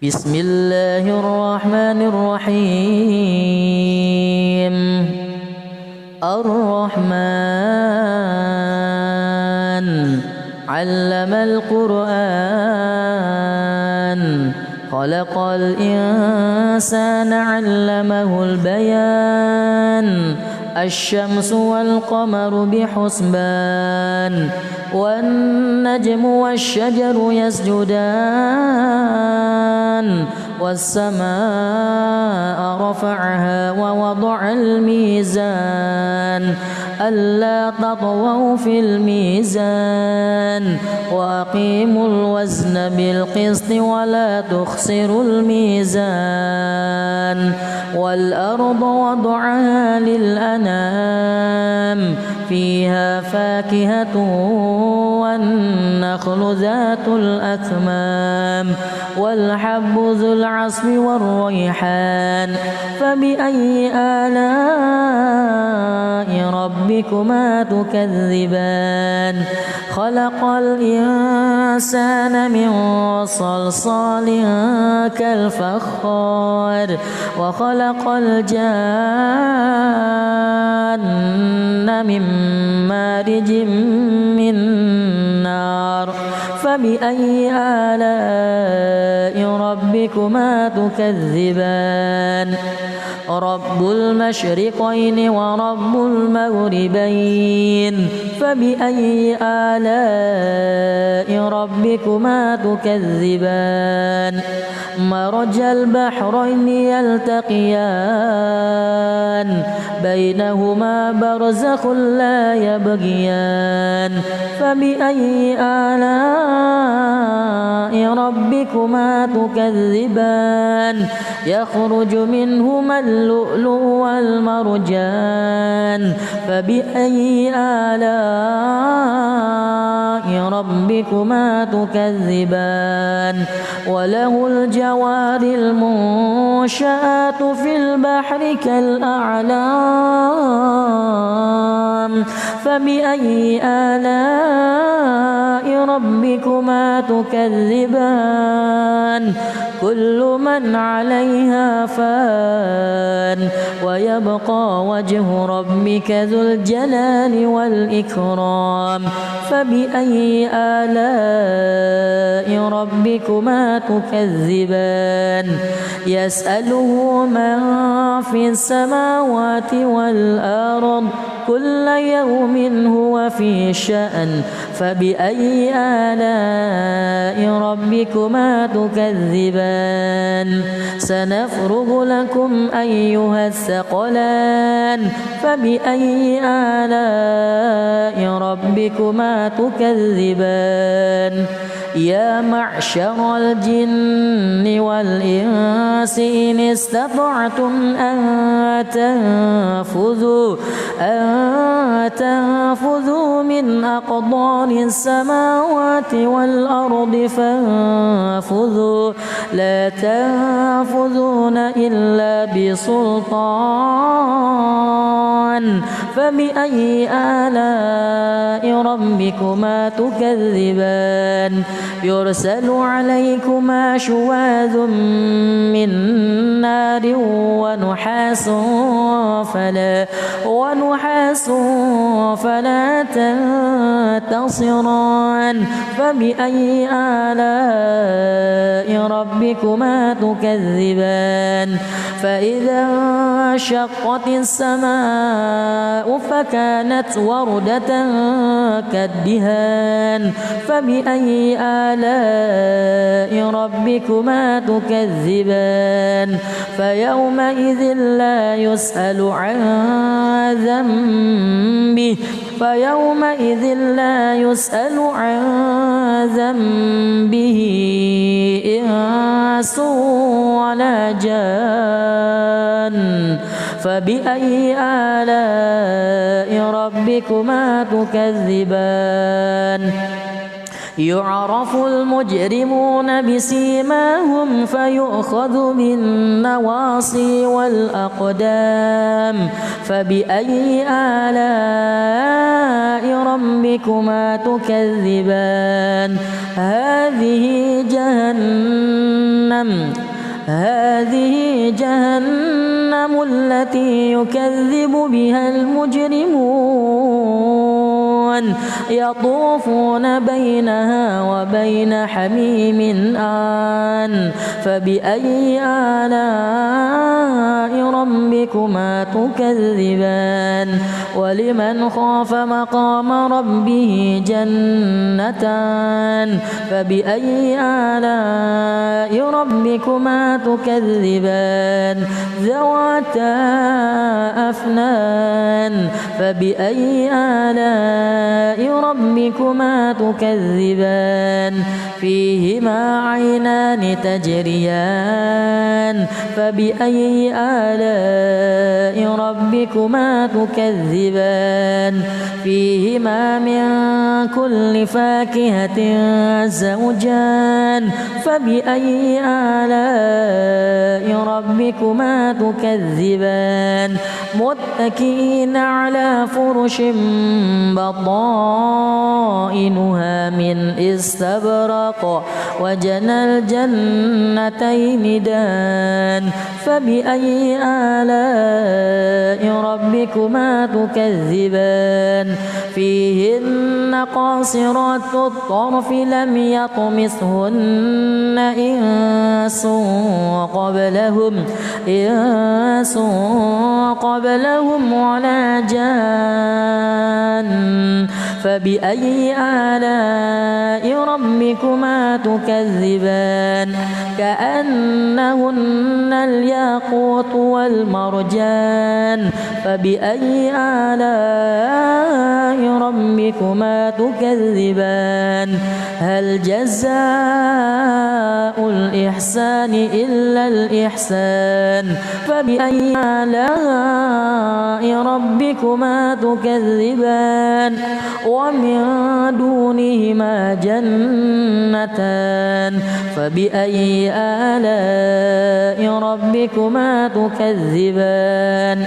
بسم الله الرحمن الرحيم. الرحمن علم القرآن خلق الإنسان علمه البيان الشمس والقمر بحسبان والنجم والشجر يسجدان والسماء رفعها ووضع الميزان ألا تطغوا في الميزان وأقيموا الوزن بالقسط ولا تخسروا الميزان والأرض وضعها للأنام فيها فاكهة والنخل ذات الأكمام والحب ذو العصف والريحان فبأي آلاء ربكما تكذبان خلق الإنسان من صلصال كالفخار وخلق الجان من مارج من نار فبأي آلاء ربكما تكذبان رب المشرقين ورب المغربين فبأي آلاء ربكما تكذبان مرج البحرين يلتقيان بينهما برزخ لا يبغيان فبأي آلاء ربكما تكذبان يخرج منهما اللؤلؤ والمرجان فبأي آلاء ربكما تكذبان وله الجوار المنشآت في البحر كالأعلام فبأي آلاء ربكما تكذبان كل من عليها فان ويبقى وجه ربك ذو الجلال والإكرام فبأي آلاء ربكما تكذبان يسأله من في السماوات والأرض كل يوم هو في شأن فبأي آلاء ربكما تكذبان سنفرغ لكم أيها الثقلان فبأي آلاء ربكما تكذبان يا معشر الجن والإنس إن استطعتم أن تنفذوا من أقطار السماوات والأرض فانفذوا لا تنفذون إلا بسلطان فبأي آلاء ربكما تكذبان يرسل عليكما شواذ من نار ونحاس فلا تنتصران فبأي آلاء ربكما تكذبان فإذا انشقت السماء فكانت وردة كالدهان فبأي آلاء ربكما تكذبان فيومئذ لا يسأل عن ذنبه إنس ولا جان فبأي آلاء ربكما تكذبان يعرف المجرمون بسيماهم فيؤخذ بالنواصي والأقدام فبأي آلاء ربكما تكذبان هذه جهنم التي يكذب بها المجرمون يطوفون بينها وبين حميم آن فبأي آلاء ربكما تكذبان ولمن خاف مقام ربه جنتان فبأي آلاء ربكما تكذبان ذواتا أفنان فبأي آلاء ربكما تكذبان فيهما عينان تجريان فبأي آلاء ربكما تكذبان فيهما من كل فاكهة زوجان فبأي آلاء ربكما تكذبان متكئين على فرش بطائنها من استبرق وجنى الجنتين دان فبأي آلاء ربكما تكذبان فيهن قاصرات الطرف لم يطمثهن إنس قبلهم ولا جان فبأي آلاء ربكما تكذبان كأنهن الياقوت والمرجان فبأي آلاء ربكما تكذبان هل جزاء الإحسان إلا الإحسان فبأي آلاء ربكما تكذبان ومن دونهما جنتان فبأي آلاء ربكما تكذبان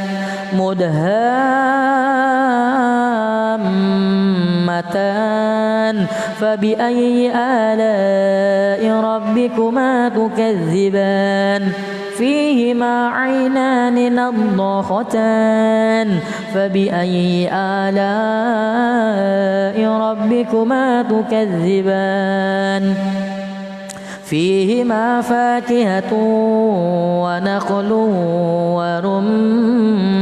مدهامتان فبأي آلاء ربكما تكذبان فيهما عينان نضاختان فبأي آلاء ربكما تكذبان فيهما فاكهة ونخل ورمان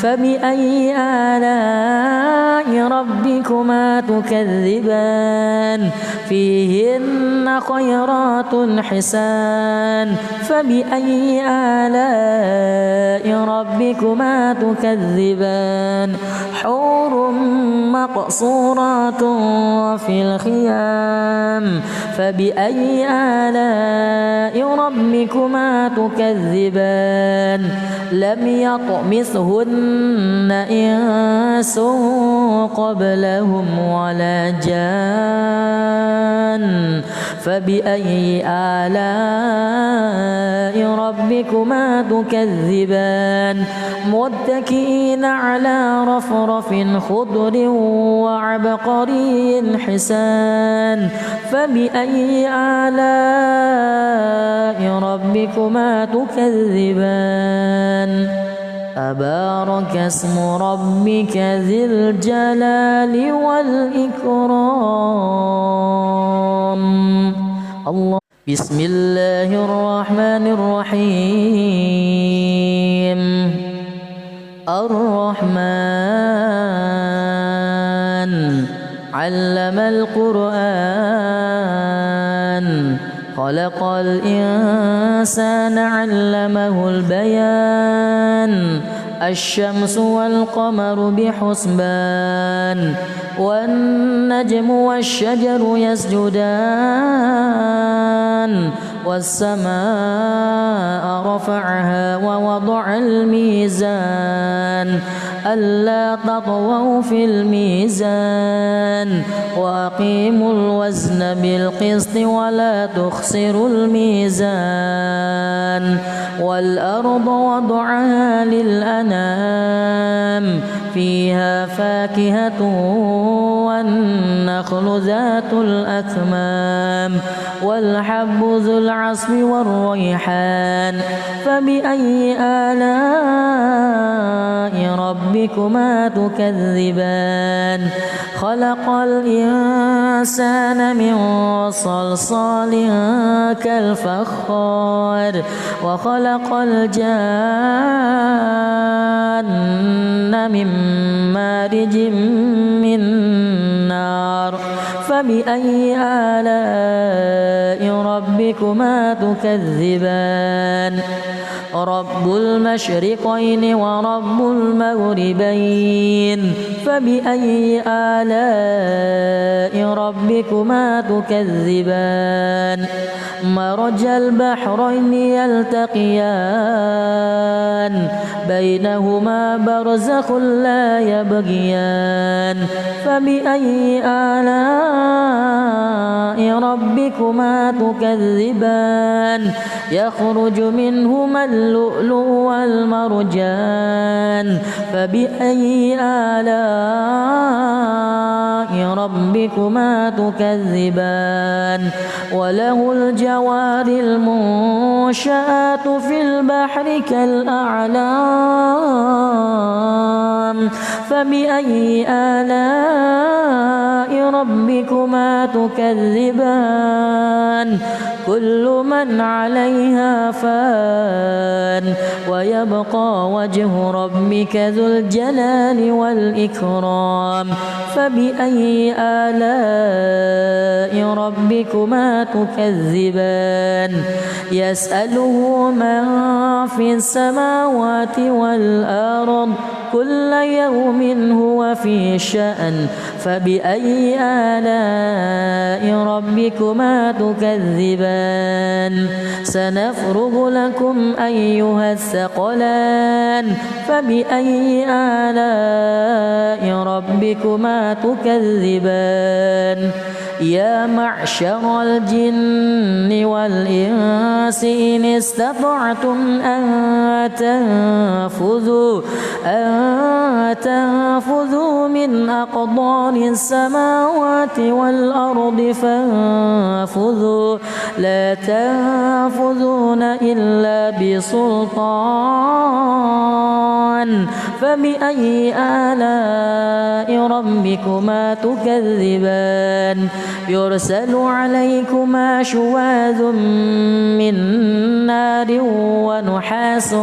فبأي آلاء ربكما تكذبان فيهن خيرات حسان فبأي آلاء ربكما تكذبان حور مقصورات في الخيام فبأي آلاء ربكما تكذبان لم يطمثهن إنس قبلهم ولا جان فبأي آلاء ربكما تكذبان متكئين على رفرف خضر وعبقري حسان فبأي آلاء ربكما تكذبان تبارك اسم ربك ذي الجلال والإكرام الله بسم الله الرحمن الرحيم الرحمن علم القرآن خلق الإنسان علمه البيان الشمس والقمر بحسبان والنجم والشجر يسجدان والسماء رفعها ووضع الميزان ألا تطغوا في الميزان وأقيموا الوزن بالقسط ولا تخسروا الميزان والأرض وضعها للأنام فيها فاكهة والنخل ذات الأكمام والحب ذو العصف والريحان فبأي آلاء ربكما تكذبان خلق الإنسان من صلصال كالفخار وخلق الجان من مارج من نار فبأي آلاء ربكما تكذبان رب المشرقين ورب المغربين فبأي آلاء ربكما تكذبان مرج البحرين يلتقيان بينهما برزخ لا يبغيان فبأي آلاء ربكما تكذبان يخرج منهما اللؤلؤ والمرجان فبأي آلاء ربكما تكذبان وله الجوار المنشآت في البحر كالأعلام فبأي آلاء ربكما تكذبان كل من عليها فان ويبقى وجه ربك ذو الجلال والإكرام فبأي آلاء ربكما تكذبان يسأله من في السماوات والأرض كل يوم هو في شأن فبأي آلاء ربكما تكذبان سنفرغ لكم أيها الثقلان فبأي آلاء ربكما تكذبان يا معشر الجن والإنس إن استطعتم أن تنفذوا من أقطار السماوات والأرض فانفذوا لا تنفذون إلا بسلطان فبأي آلاء ربكما تكذبان يرسل عليكما شواذ من نار ونحاس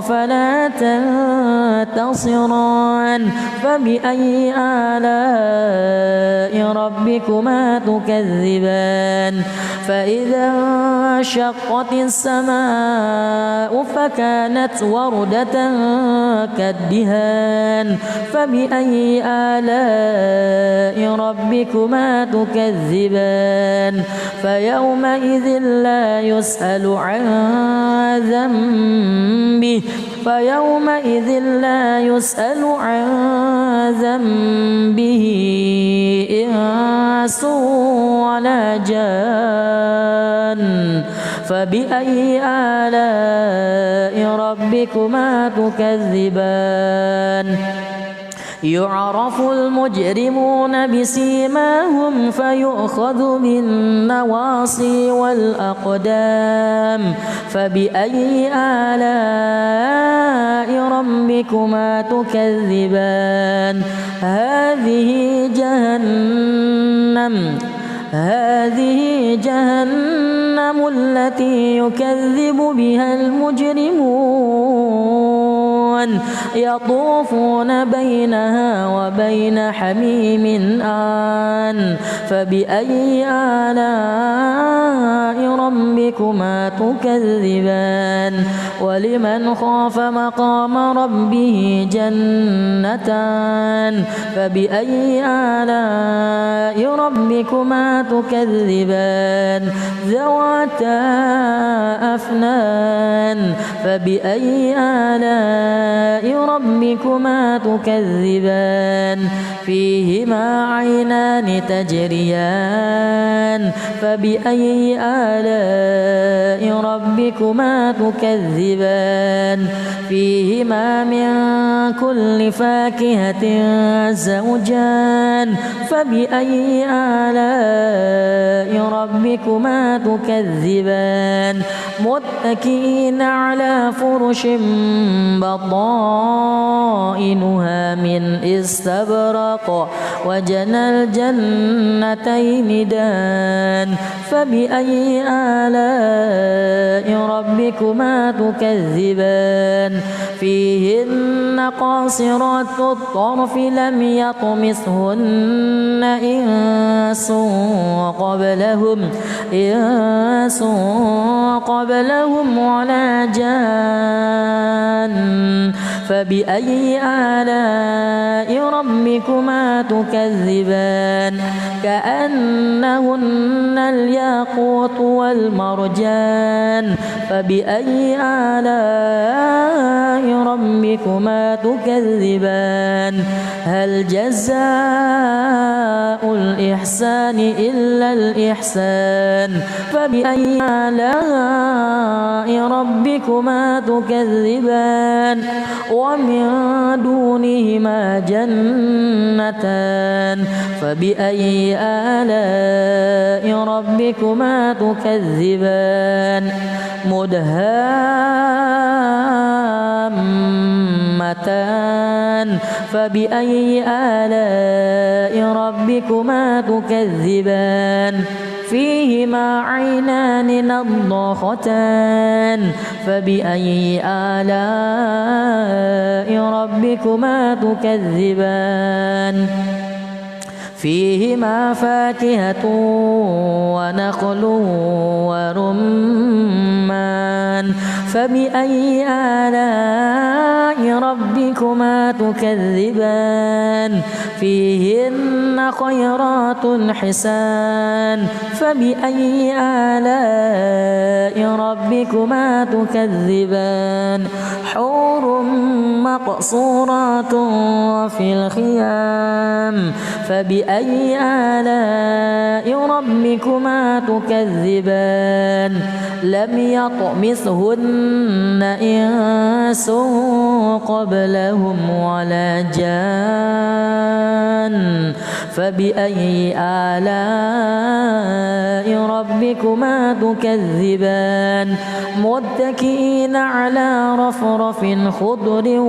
فلا تنتصران فبأي آلاء ربكما تكذبان فإذا انشقت السماء فكانت وردة كالدهان فبأي آلاء ربكما تكذبان فيومئذ لا يسأل عن ذنبه إنس ولا جان فبأي آلاء ربكما تكذبان يعرف المجرمون بسيماهم فيؤخذ بالنواصي والأقدام فبأي آلاء ربكما تكذبان هذه جهنم التي يكذب بها المجرمون يطوفون بينها وبين حميم آن فبأي آلاء ربكما تكذبان ولمن خاف مقام ربه جنتان فبأي آلاء ربكما تكذبان ذواتا أفنان فبأي آلاء ربكما تكذبان فيهما عينان تجريان فبأي آلاء ربكما تكذبان فيهما من كل فاكهة زوجان فبأي آلاء ربكما تكذبان متكئين على فرش بطائنها من استبرق وجنى الجنتين دان فبأي آلاء ربكما تكذبان فيهن قاصرات الطرف لم يطمثهن إنس قبلهم ولا جان فبأي آلاء ربكما تكذبان كأنهن الياقوت والمرجان فبأي آلاء ربكما تكذبان هل جزاء الإحسان إلا الإحسان فبأي آلاء ربكما تكذبان ومن دونهما جنتان فبأي آلاء ربكما تكذبان مدهامتان فبأي آلاء ربكما تكذبان فيهما عينان نضاختان فبأي آلاء ربكما تكذبان فيهما فاكهة ونخل ورمان فبأي آلاء ربكما تكذبان فيهن خيرات حسان فبأي آلاء ربكما تكذبان حور مقصورات في الخيام فبأي آلاء ربكما تكذبان لم يطمثهن إنس قبلهم ولا جان فبأي آلاء ربكما تكذبان متكئين على رفرف خضر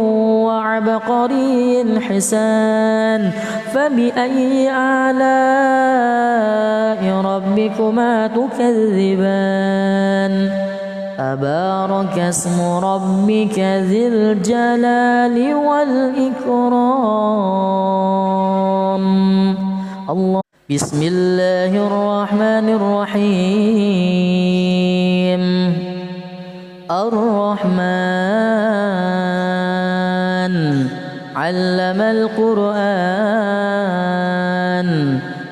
وعبقري حسان فبأي آلاء ربكما تكذبان تبارك اسم ربك ذي الجلال والإكرام الله بسم الله الرحمن الرحيم الرحمن علم القرآن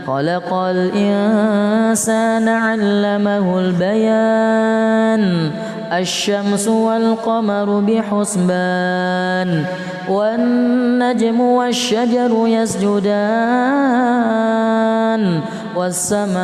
خلق الإنسان علمه البيان الشمس والقمر بحسبان والنجم والشجر يسجدان والسماء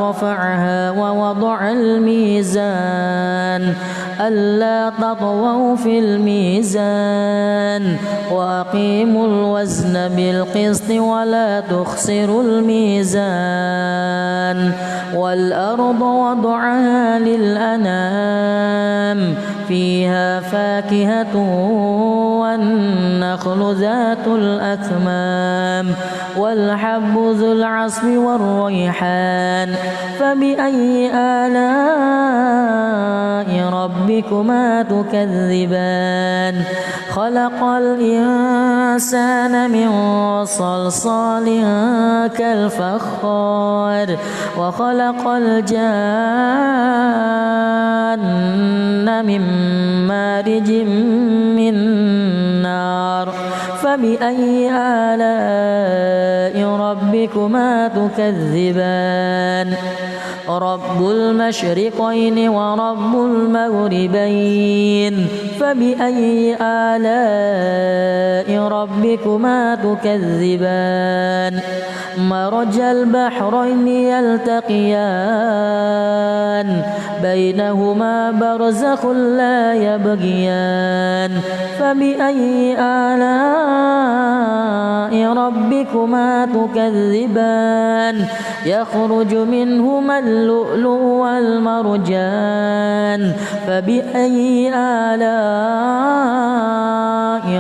رفعها ووضع الميزان ألا تطغوا في الميزان وأقيموا الوزن بالقسط ولا تخسروا الميزان والأرض وضعها للأنام فيها فاكهة والنخل ذات الأكمام والحب ذو العصف والريحان فبأي آلاء ربكما تكذبان خلق الإنسان من صلصال كالفخار وخلق الجان من مارج من نار فبأي آلاء ربكما تكذبان رب المشرقين ورب المغربين فبأي آلاء ربكما تكذبان مرج البحرين يلتقيان بينهما برزخ لا يبغيان فبأي آلاء ربكما تكذبان يخرج منهما اللؤلؤ والمرجان فبأي آلاء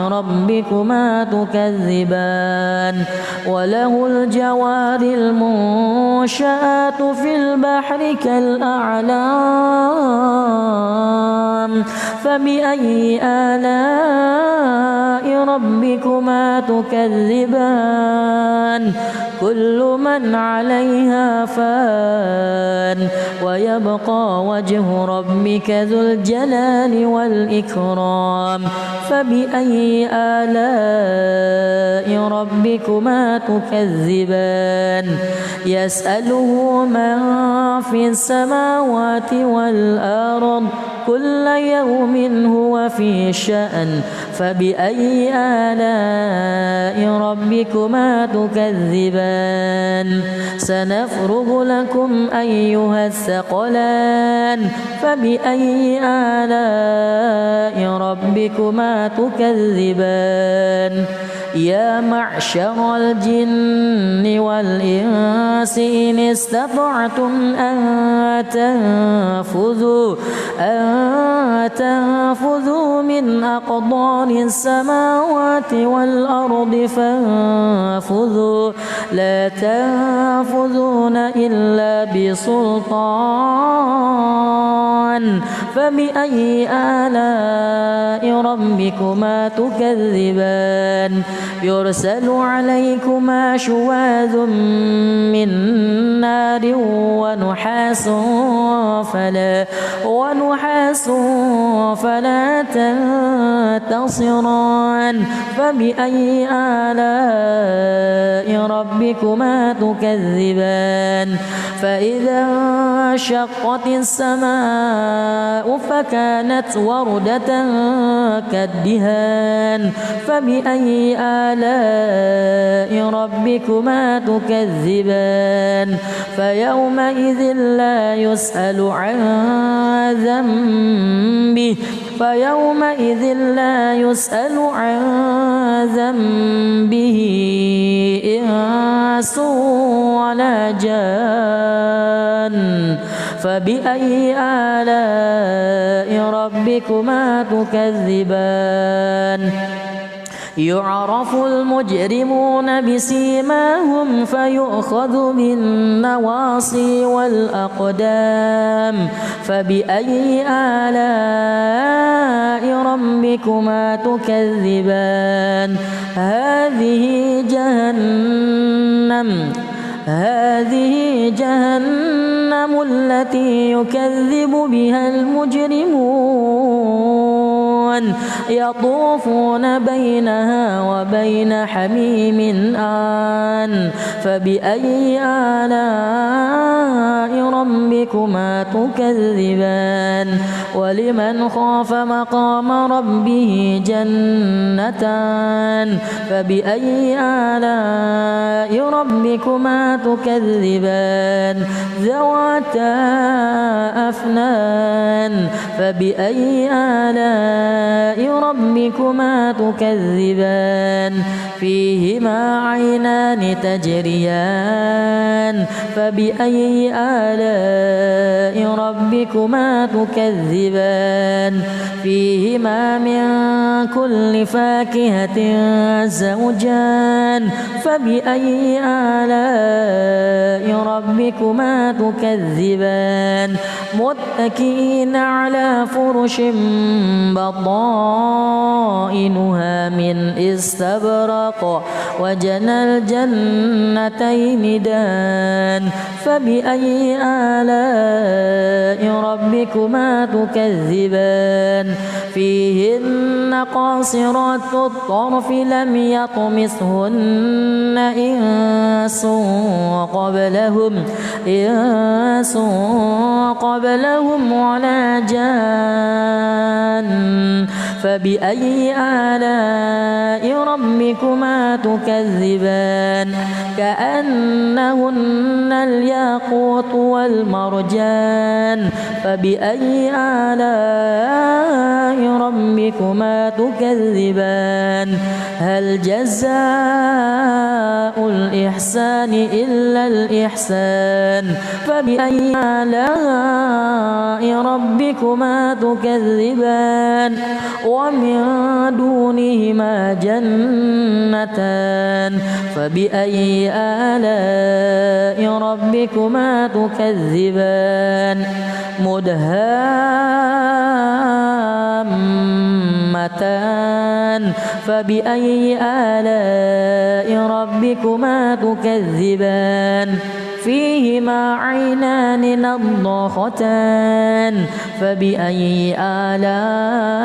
ربكما تكذبان وله الجوار المنشآت في البحر كالأعلام فبأي آلاء ربكما تكذبان كل من عليها فان ويبقى وجه ربك ذو الجلال والإكرام فبأي آلاء ربكما تكذبان يسأله من في السماوات والأرض كل يوم هو في شأن فبأي آلاء ربكما تكذبان سنفرغ لكم أيها الثقلان فبأي آلاء ربكما تكذبان يا معشر الجن والإنس إن استطعتم أن تنفذوا من أقطار السماوات والأرض فانفذوا لا تنفذون إلا بسلطان فبأي آلاء ربكما تكذبان يرسل عليكما شواذ من نار ونحاس فلا تنتصران فبأي آلاء ربكما تكذبان فإذا انشقت السماء فكانت وردة كالدهان فبأي آلاء ربكما تكذبان فيومئذ لا يسأل عن ذنبه إنس ولا جان فبأي آلاء ربكما تكذبان يعرف المجرمون بسيماهم فيؤخذ بالنواصي والأقدام فبأي آلاء ربكما تكذبان هذه جهنم التي يكذب بها المجرمون يطوفون بينها وبين حميم آن فبأي آلاء ربكما تكذبان ولمن خاف مقام ربه جنتان فبأي آلاء ربكما تكذبان ذواتا أفنان فبأي آلاء ربكما تكذبان فيهما عينان تجريان فبأي آلاء ربكما تكذبان فيهما من كل فاكهة زوجان فبأي آلاء ربكما تكذبان متكئين على فرش بطائنها من استبرق وجنى الجنتين دان فبأي آلاء ربكما تكذبان فيهن قاصرات الطرف لم يطمثهن إنس قبلهم ولا جان فبأي آلاء ربكما تكذبان كأنهن الياقوت والمرجان فبأي آلاء ربكما تكذبان هل جزاء الإحسان إلا الإحسان فبأي آلاء ربكما تكذبان ومن دونهما جنتان فبأي آلاء ربكما تكذبان مدهامتان فبأي آلاء ربكما تكذبان فيهما عينان نضاختان فبأي آلاء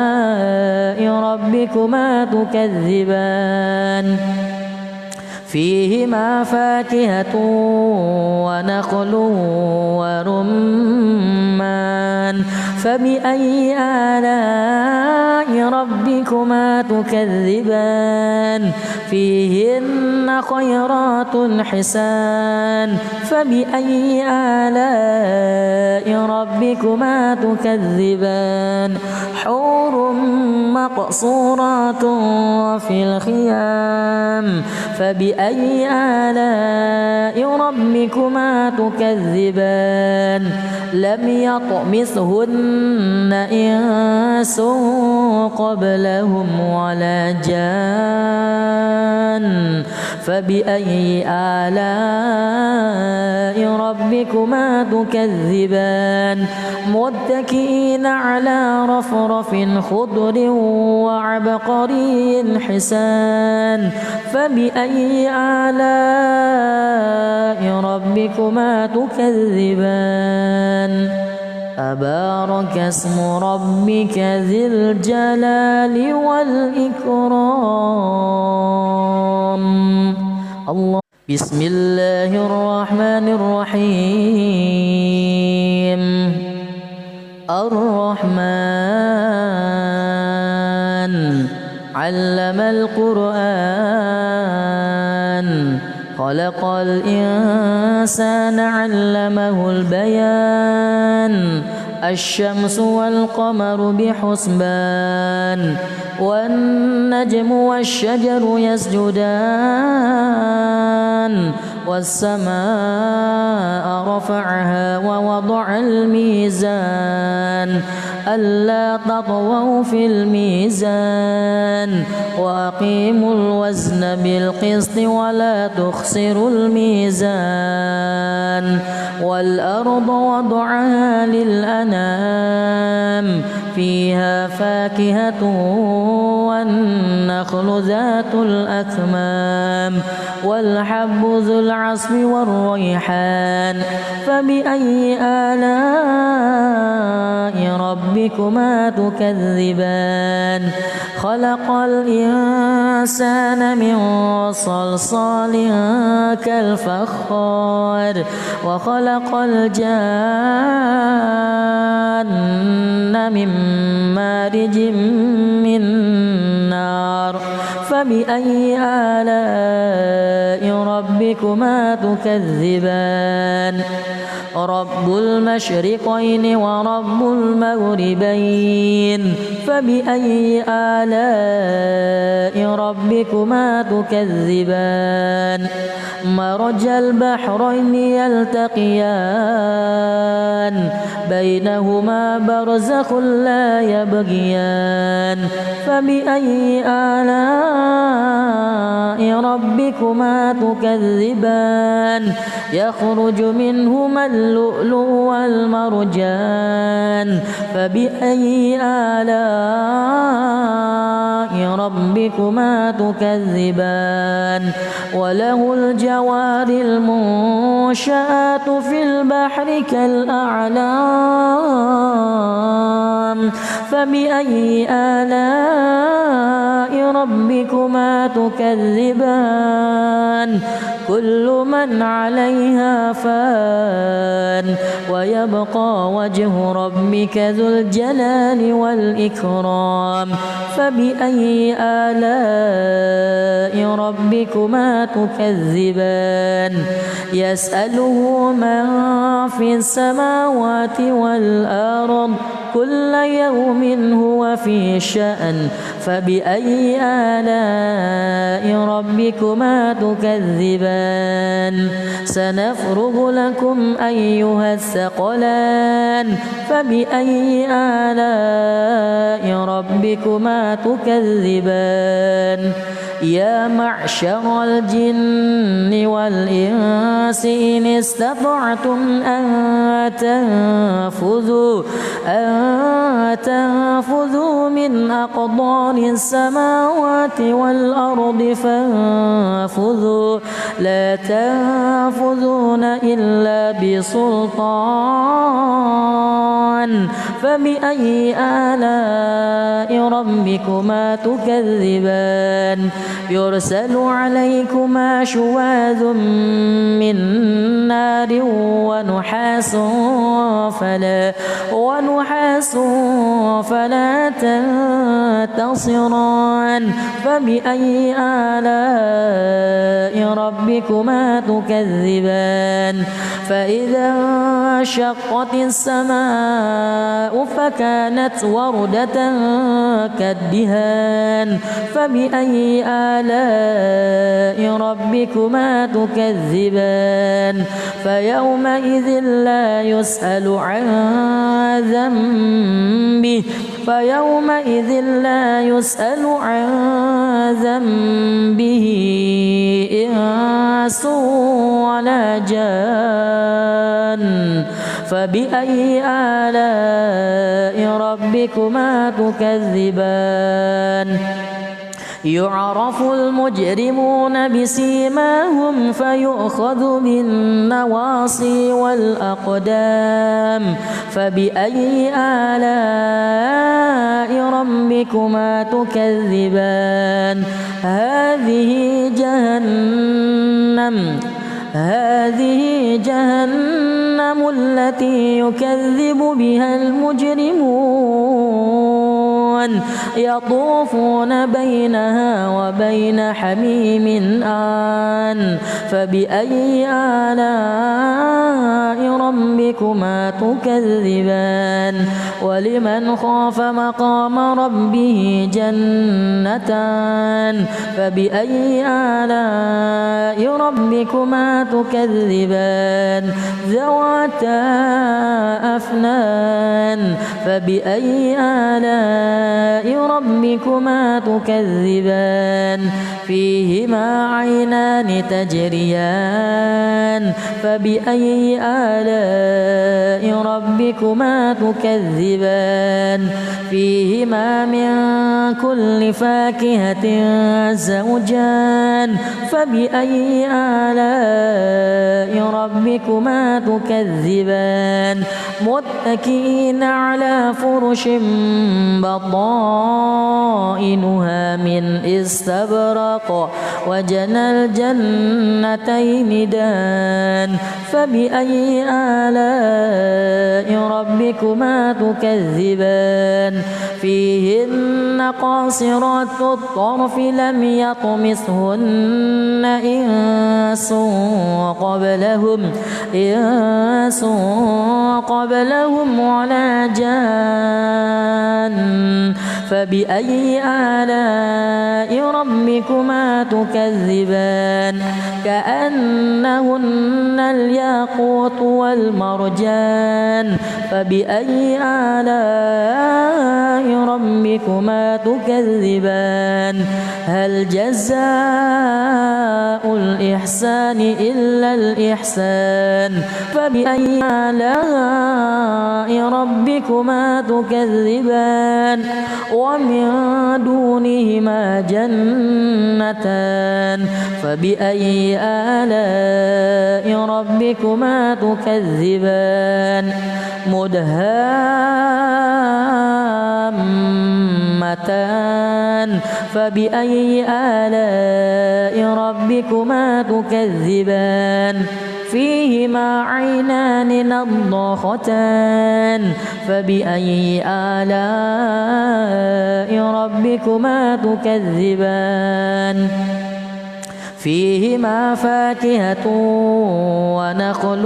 ربكما تكذبان فيهما فاكهة ونخل ورمان فبأي آلاء ربكما تكذبان فيهن خيرات حسان فبأي آلاء ربكما تكذبان حور مقصورات في الخيام فبأي آلاء ربكما تكذبان لم يطمثهن إنس قبلهم ولا جان فبأي آلاء ربكما تكذبان متكئين على رفرف خضر وعبقري حسان فبأي آلاء ربكما تكذبان تبارك اسم ربك ذي الجلال والإكرام الله بسم الله الرحمن الرحيم الرحمن علم القرآن خلق الإنسان علمه البيان الشمس والقمر بحسبان والنجم والشجر يسجدان والسماء رفعها ووضع الميزان ألا تطغوا في الميزان وأقيموا الوزن بالقسط ولا تخسروا الميزان والأرض وضعها للأنام فيها فاكهة والنخل ذات الأكمام والحب ذو العصف والريحان فبأي آلاء ربكما تكذبان خلق الإنسان من صلصال كالفخار وخلق الجان من مارج من نار فبأي آلاء ربكما تكذبان رب المشرقين ورب المغربين فبأي آلاء آلاء ربكما تكذبان مرج البحرين يلتقيان بينهما برزخ لا يبغيان فبأي آلاء ربكما تكذبان يخرج منهما اللؤلؤ والمرجان فبأي آلاء ربكما تكذبان وله الجوار المنشآت في البحر كالأعلام فبأي آلاء ربكما تكذبان كل من عليها فان ويبقى وجه ربك ذو الجلال والإكرام فبأي آلاء ربكما تكذبان يسأله من في السماوات والأرض كل يوم هو في شأن فبأي آلاء ربكما تكذبان سنفرغ لكم أيها الثقلان فبأي آلاء ربكما تكذبان يا معشر الجن والإنس إن استطعتم أن تنفذوا من أقطار السماوات والأرض فانفذوا لا تنفذون إلا بسلطان فبأي آلاء ربكما تكذبان يرسل عليكما شواذ من نار ونحاس فلا تنتصران فبأي آلاء ربكما تكذبان فإذا انشقت السماء فكانت وردة كالدهان فبأي آلاء ربكما تكذبان فيومئذ لا يسأل عن ذنبه إنس ولا جان فبأي آلاء ربكما تكذبان يعرف المجرمون بسيماهم فيؤخذ بالنواصي والأقدام فبأي آلاء ربكما تكذبان هذه جهنم التي يكذب بها المجرمون يطوفون بينها وبين حميم آن فبأي آلاء ربكما تكذبان ولمن خاف مقام ربه جنتان فبأي آلاء ربكما تكذبان ذواتا أفنان فبأي آلاء ربكما تكذبان فيهما عينان تجريان فبأي آلاء ربكما تكذبان فيهما من كل فاكهة زوجان فبأي آلاء ربكما تكذبان متكئين على فرش بطائنها من استبرق وجنى الجنتين دان فبأي آلاء ربكما تكذبان فيهن قاصرات الطرف لم يطمثهن إنس قبلهم ولا جان فبأي آلاء ربكما تكذبان كأنهن الياقوت والمرجان فبأي آلاء ربكما تكذبان هل جزاء الإحسان إلا الإحسان فبأي آلاء ربكما تكذبان ومن دونهما جنتان فبأي آلاء ربكما تكذبان مدهامتان فبأي آلاء ربكما تكذبان فيهما عينان نضاختان فبأي آلاء ربكما تكذبان فيهما فاكهة ونخل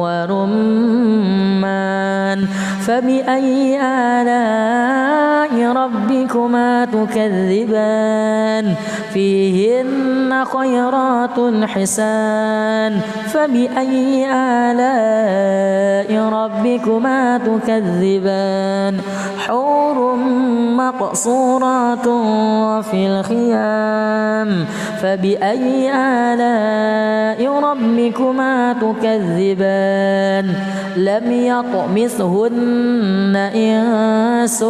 ورمان فبأي آلاء ربكما تكذبان فيهن خيرات حسان فبأي آلاء ربكما تكذبان حور مقصورات في الخيام فبأي آلاء ربكما تكذبان لم يطمثهن إنس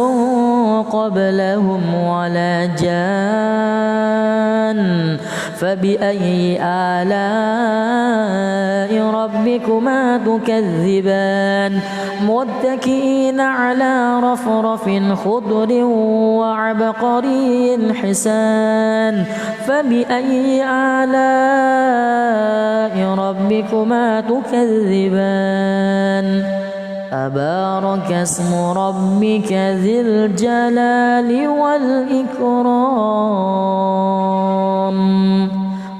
قبلهم ولا جان فبأي آلاء ربكما تكذبان متكئين على رفرف خضر وعبقري حسان فبأي آلاء ربكما تكذبان تبارك اسم ربك ذي الجلال والإكرام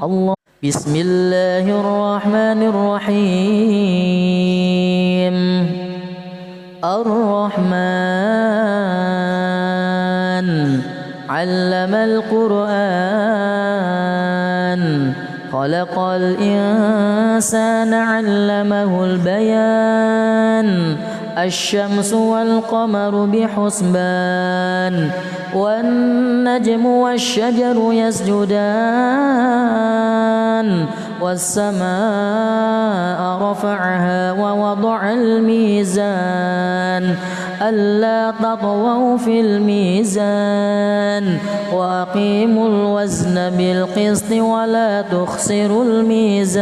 الله بسم الله الرحمن الرحيم الرحمن علم القرآن خلق الإنسان علمه البيان الشمس والقمر بحسبان والنجم والشجر يسجدان والسماء رفعها ووضع الميزان ألا تطغوا في الميزان وأقيموا الوزن بالقسط ولا تخسروا الميزان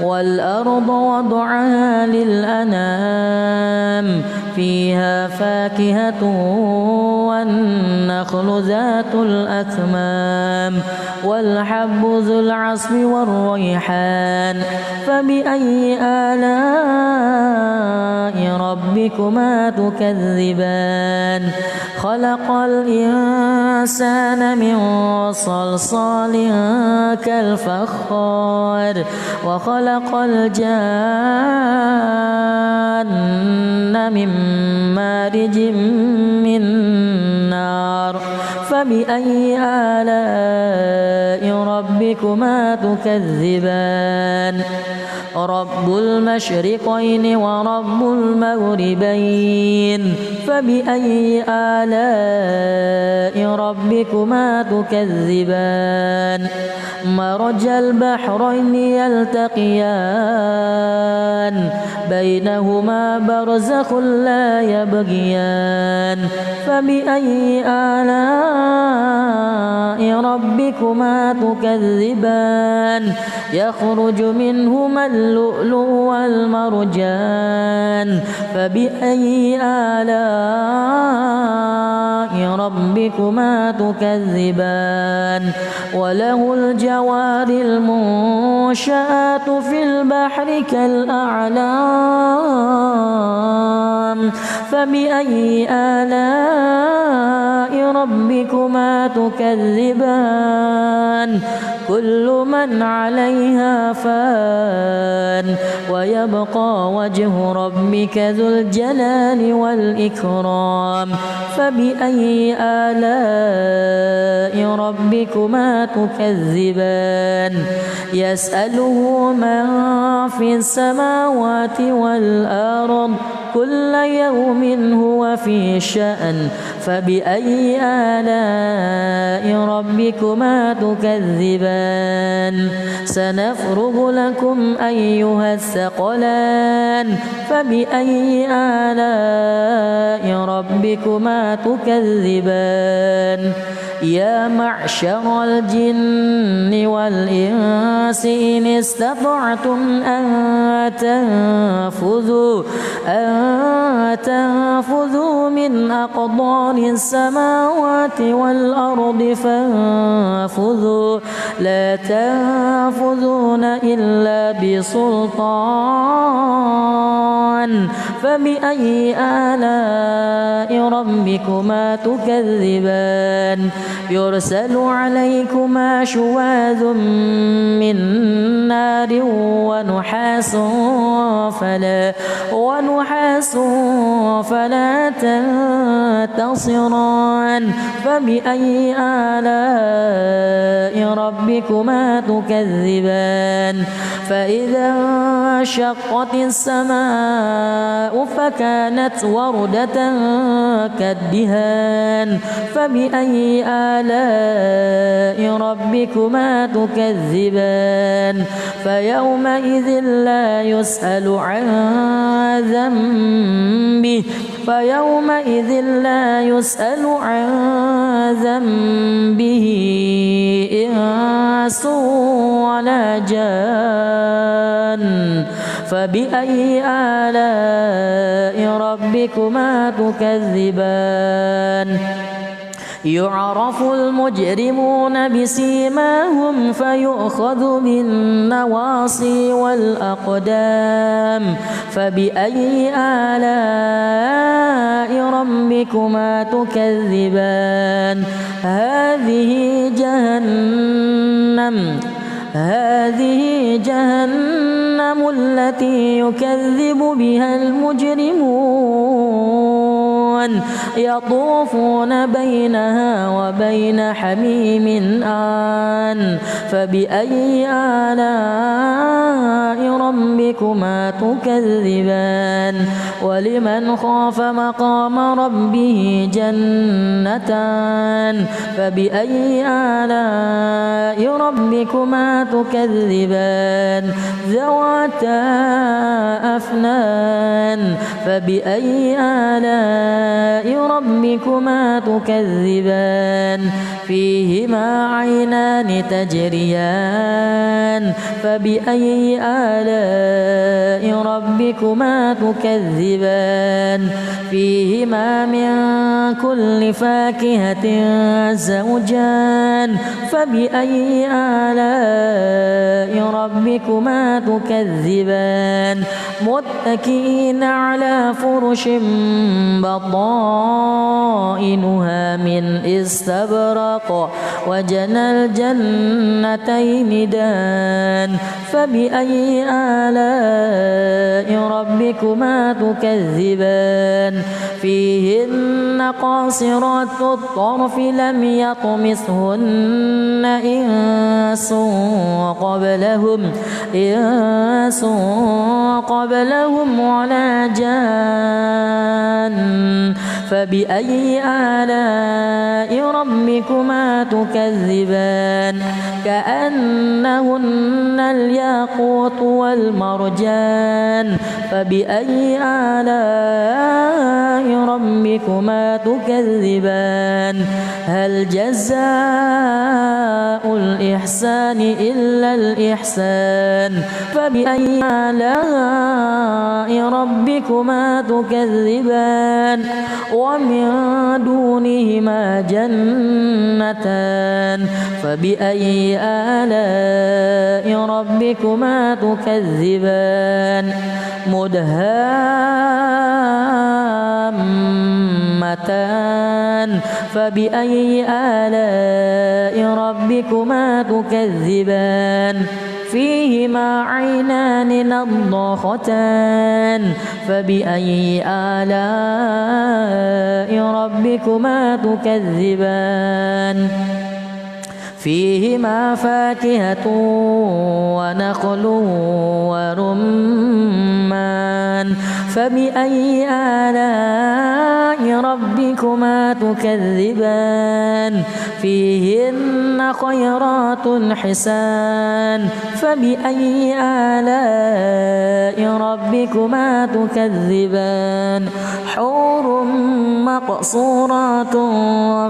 والأرض وضعها للأنام فيها فاكهة والنخل ذات الأكمام والحب ذو العصف والريحان فبأي آلاء ربكما تكذبان خلق الإنسان من صلصال كالفخار وخلق الجان من مارج من نار فبأي آلاء ربكما تكذبان رب المشرقين ورب المغربين فبأي آلاء ربكما تكذبان مرج البحرين يلتقيان بينهما برزخ لا يبغيان فبأي آلاء ربكما تكذبان يخرج منهما اللؤلؤ والمرجان فبأي آلاء ربكما تكذبان وله الجوار المنشآت في البحر كالأعلام فبأي آلاء ربكما تكذبان كل من عليها فان ويبقى وجه ربك ذو الجلال والإكرام فبأي آلاء ربكما تكذبان يسأله من في السماوات والأرض كل يوم هو في شأن فبأي آلاء ربكما تكذبان سنفرغ لكم أيها الثقلان فبأي آلاء ربكما تكذبان يا معشر الجن والإنس إن استطعتم أن تنفذوا من أقطار السماوات والأرض فانفذوا لا تنفذون إلا بسلطان فبأي آلاء ربكما تكذبان يرسل عليكما شواذ من نار ونحاس فلا تنتصران فبأي آلاء ربكما تكذبان فإذا انشقت السماء فكانت وردة كالدهان فبأي آلاء ربكما تكذبان فيومئذ لا يسأل عن ذنبه إنس ولا جان فبأي آلاء ربكما تكذبان يعرف المجرمون بسيماهم فيؤخذ بالنواصي والأقدام فبأي آلاء ربكما تكذبان هذه جهنم التي يكذب بها المجرمون يطوفون بينها وبين حميم آن فبأي آلاء ربكما تكذبان ولمن خاف مقام ربه جنتان فبأي آلاء ربكما تكذبان ذواتا أفنان فبأي آلاء ربكما تكذبان فيهما عينان تجريان فبأي آلاء ربكما تكذبان فيهما من كل فاكهة زوجان فبأي آلاء ربكما تكذبان متكئين على فرش بطائنها من استبرق وجنى الجنتين دان فبأي آلاء ربكما تكذبان فيهن قاصرات الطرف لم يطمثهن إنس قبلهم ولا جان فبأي آلاء ربكما تكذبان كأنهن الياقوت والمرجان فبأي آلاء ربكما تكذبان هل جزاء الإحسان إلا الإحسان فبأي آلاء ربكما تكذبان ومن دونهما جنتان فبأي آلاء ربكما تكذبان مدهامتان فبأي آلاء ربكما تكذبان فيهما عينان نضاختان فبأي آلاء ربكما تكذبان فيهما فاكهة ونخل ورمان فبأي آلاء ربكما تكذبان فيهن خيرات حسان فبأي آلاء ربكما تكذبان حور مقصورات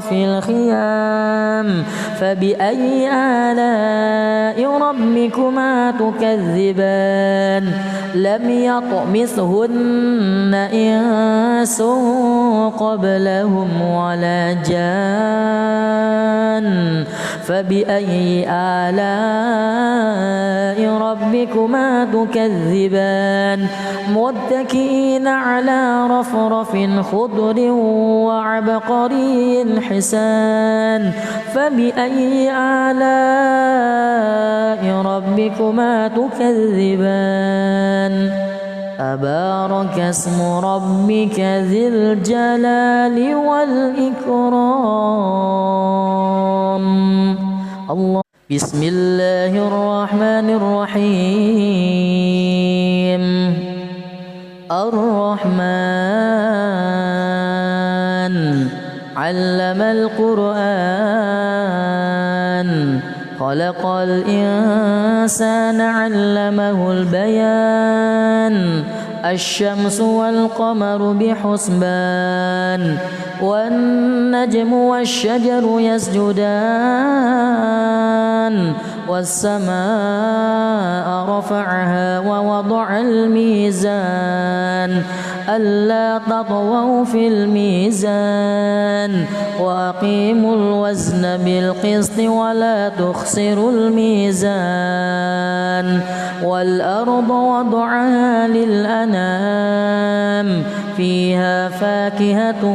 في الخيام فبأي آلاء ربكما تكذبان لم يطمثهن إنس قبلهم ولا جان فبأي آلاء ربكما تكذبان متكئين على رفرف خضر وعبقري حسان فبأي آلاء ربكما تكذبان تبارك اسم ربك ذي الجلال والإكرام الله. بسم الله الرحمن الرحيم. الرحمن علم القرآن خلق الإنسان علمه البيان الشمس والقمر بحسبان والنجم والشجر يسجدان والسماء رفعها ووضع الميزان ألا تطغوا في الميزان وأقيموا الوزن بالقسط ولا تخسروا الميزان والأرض وضعها للأنام فيها فاكهة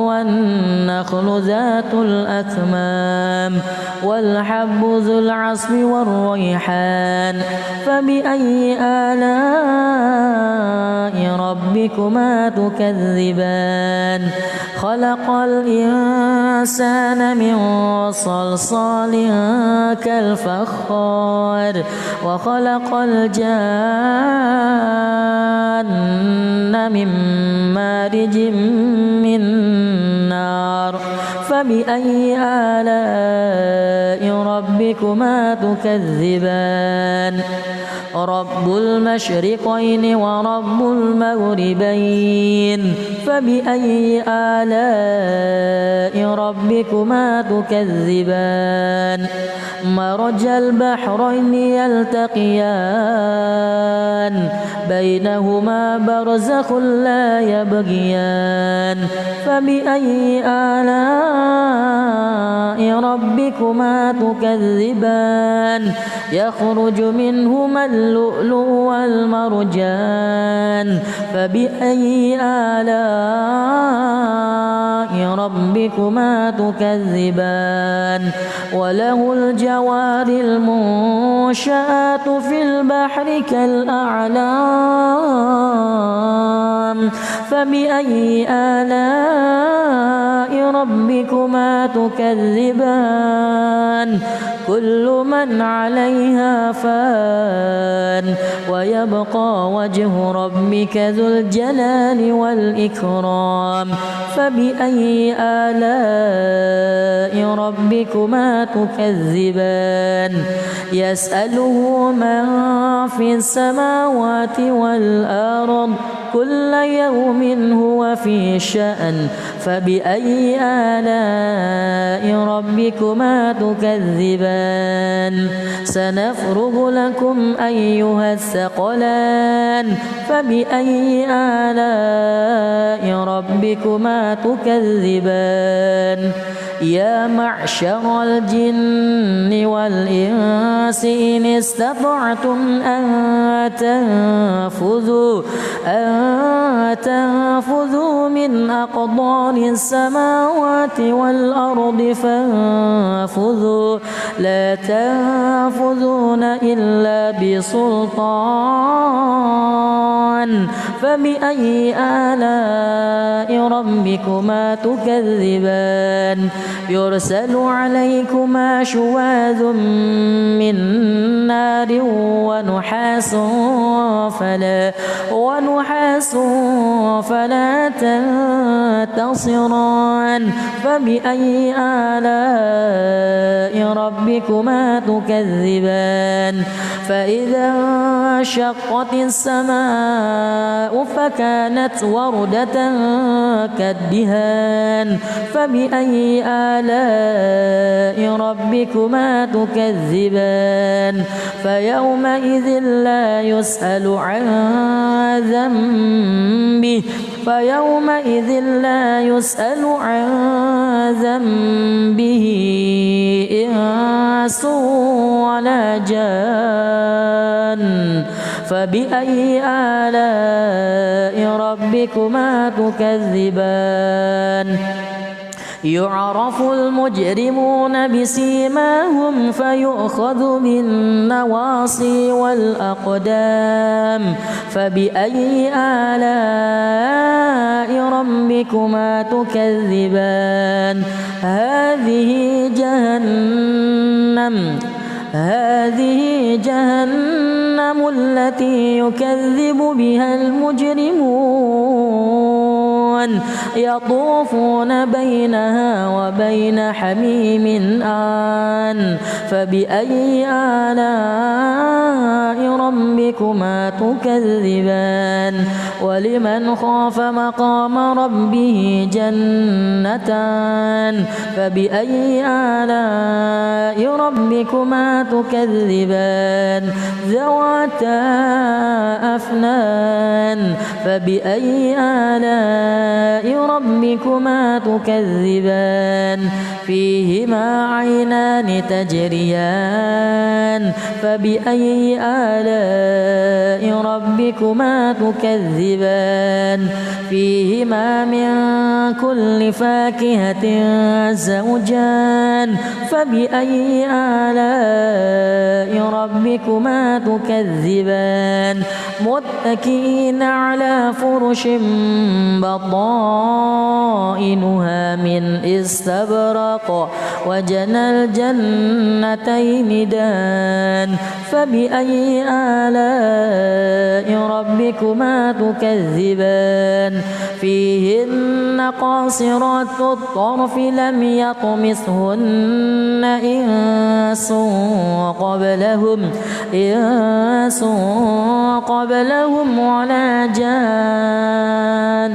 والنخل ذات الأكمام والحب ذو العصف والريحان فبأي آلاء ربكما تكذبان خلق الإنسان من صلصال كالفخار وخلق الجان من مارج من نار فبأي آلاء ربكما تكذبان رب المشرقين ورب المغربين فبأي آلاء ربكما تكذبان مرج البحرين يلتقيان بينهما برزخ لا يبغيان فبأي آلاء ربكما تكذبان يخرج منهما اللؤلؤ والمرجان فبأي آلاء ربكما تكذبان وله الجوار المنشآت في البحر كالأعلام فبأي آلاء ربكما تكذبان كل من عليها فان ويبقى وجه ربك ذو الجلال والإكرام فبأي آلاء ربكما تكذبان يسأله من في السماوات والأرض كل يوم هو في شأن فبأي آلاء ربكما تكذبان سنفرغ لكم أيها الثقلان فبأي آلاء ربكما تكذبان يا معشر الجن والإنس إن استطعتم أن تنفذوا من أقطار السماوات والأرض فانفذوا لا تنفذون إلا بسلطان فبأي آلاء ربكما تكذبان يرسل عليكما شواذ من نار ونحاس فلا تنتصران فبأي آلاء ربكما تكذبان فإذا انشقت السماء فكانت وردة كالدهان فبأي آلاء ربكما تكذبان فيومئذ لا يسأل عن ذنبه إنس ولا جان فبأي آلاء ربكما تكذبان يعرف المجرمون بسيماهم فيؤخذ بالنواصي والأقدام فبأي آلاء ربكما تكذبان هذه جهنم التي يكذب بها المجرمون يطوفون بينها وبين حميم آن فبأي آلاء ربكما تكذبان ولمن خاف مقام ربه جنتان فبأي آلاء ربكما تكذبان ذواتا أفنان فبأي آلاء ربكما تكذبان فيهما عينان تجريان فبأي آلاء ربكما تكذبان فيهما من كل فاكهة زوجان فبأي آلاء ربكما تكذبان متكئين على فرش بطائنها من استبرق وجنى الجنتين دان فبأي آلاء ربكما تكذبان فيهن قاصرات الطرف لم يطمثهن إنس قبلهم ولا جان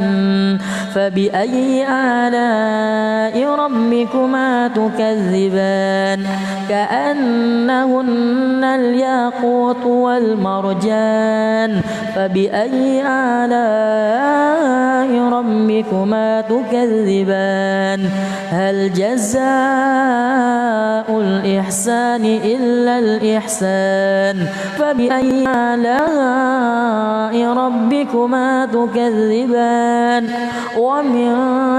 فبأي آلاء ربكما تكذبان كأنهن الياقوت والمرجان فبأي آلاء ربكما تكذبان هل جزاء الإحسان إلا الإحسان فبأي آلاء ربكما تكذبان ومن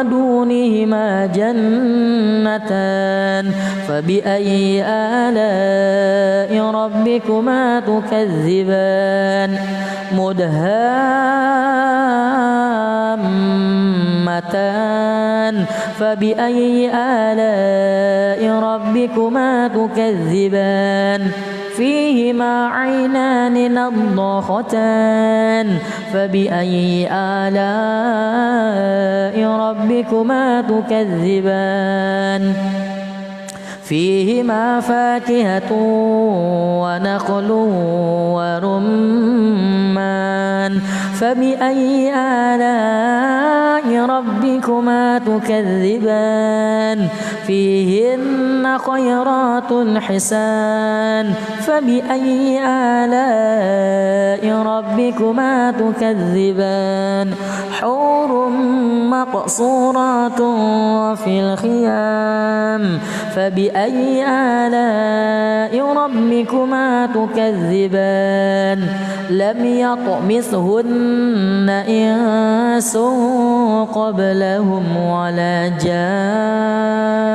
دونهما جنتان فبأي آلاء ربكما تكذبان مدهامتان فبأي آلاء ربكما تكذبان فيهما عينان نضاختان فبأي آلاء ربكما تكذبان فيهما فاكهة ونخل ورمان فبأي آلاء ربكما تكذبان فيهن خيرات حسان فبأي آلاء ربكما تكذبان حور مقصورات في الخيام فبأي آلاء ربكما تكذبان لم يطمثهن إنس قبلهم ولا جان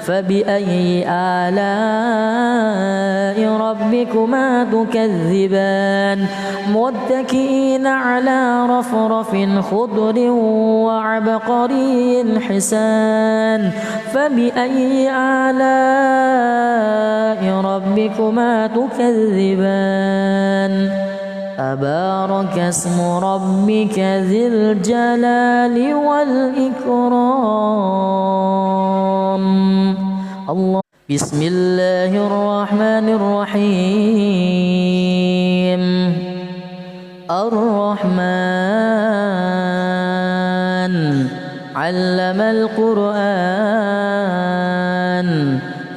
فبأي آلاء ربكما تكذبان متكئين على رفرف خضر وعبقري حسان فبأي آلاء ربكما تكذبان تبارك اسم ربك ذي الجلال والإكرام الله بسم الله الرحمن الرحيم الرحمن علم القرآن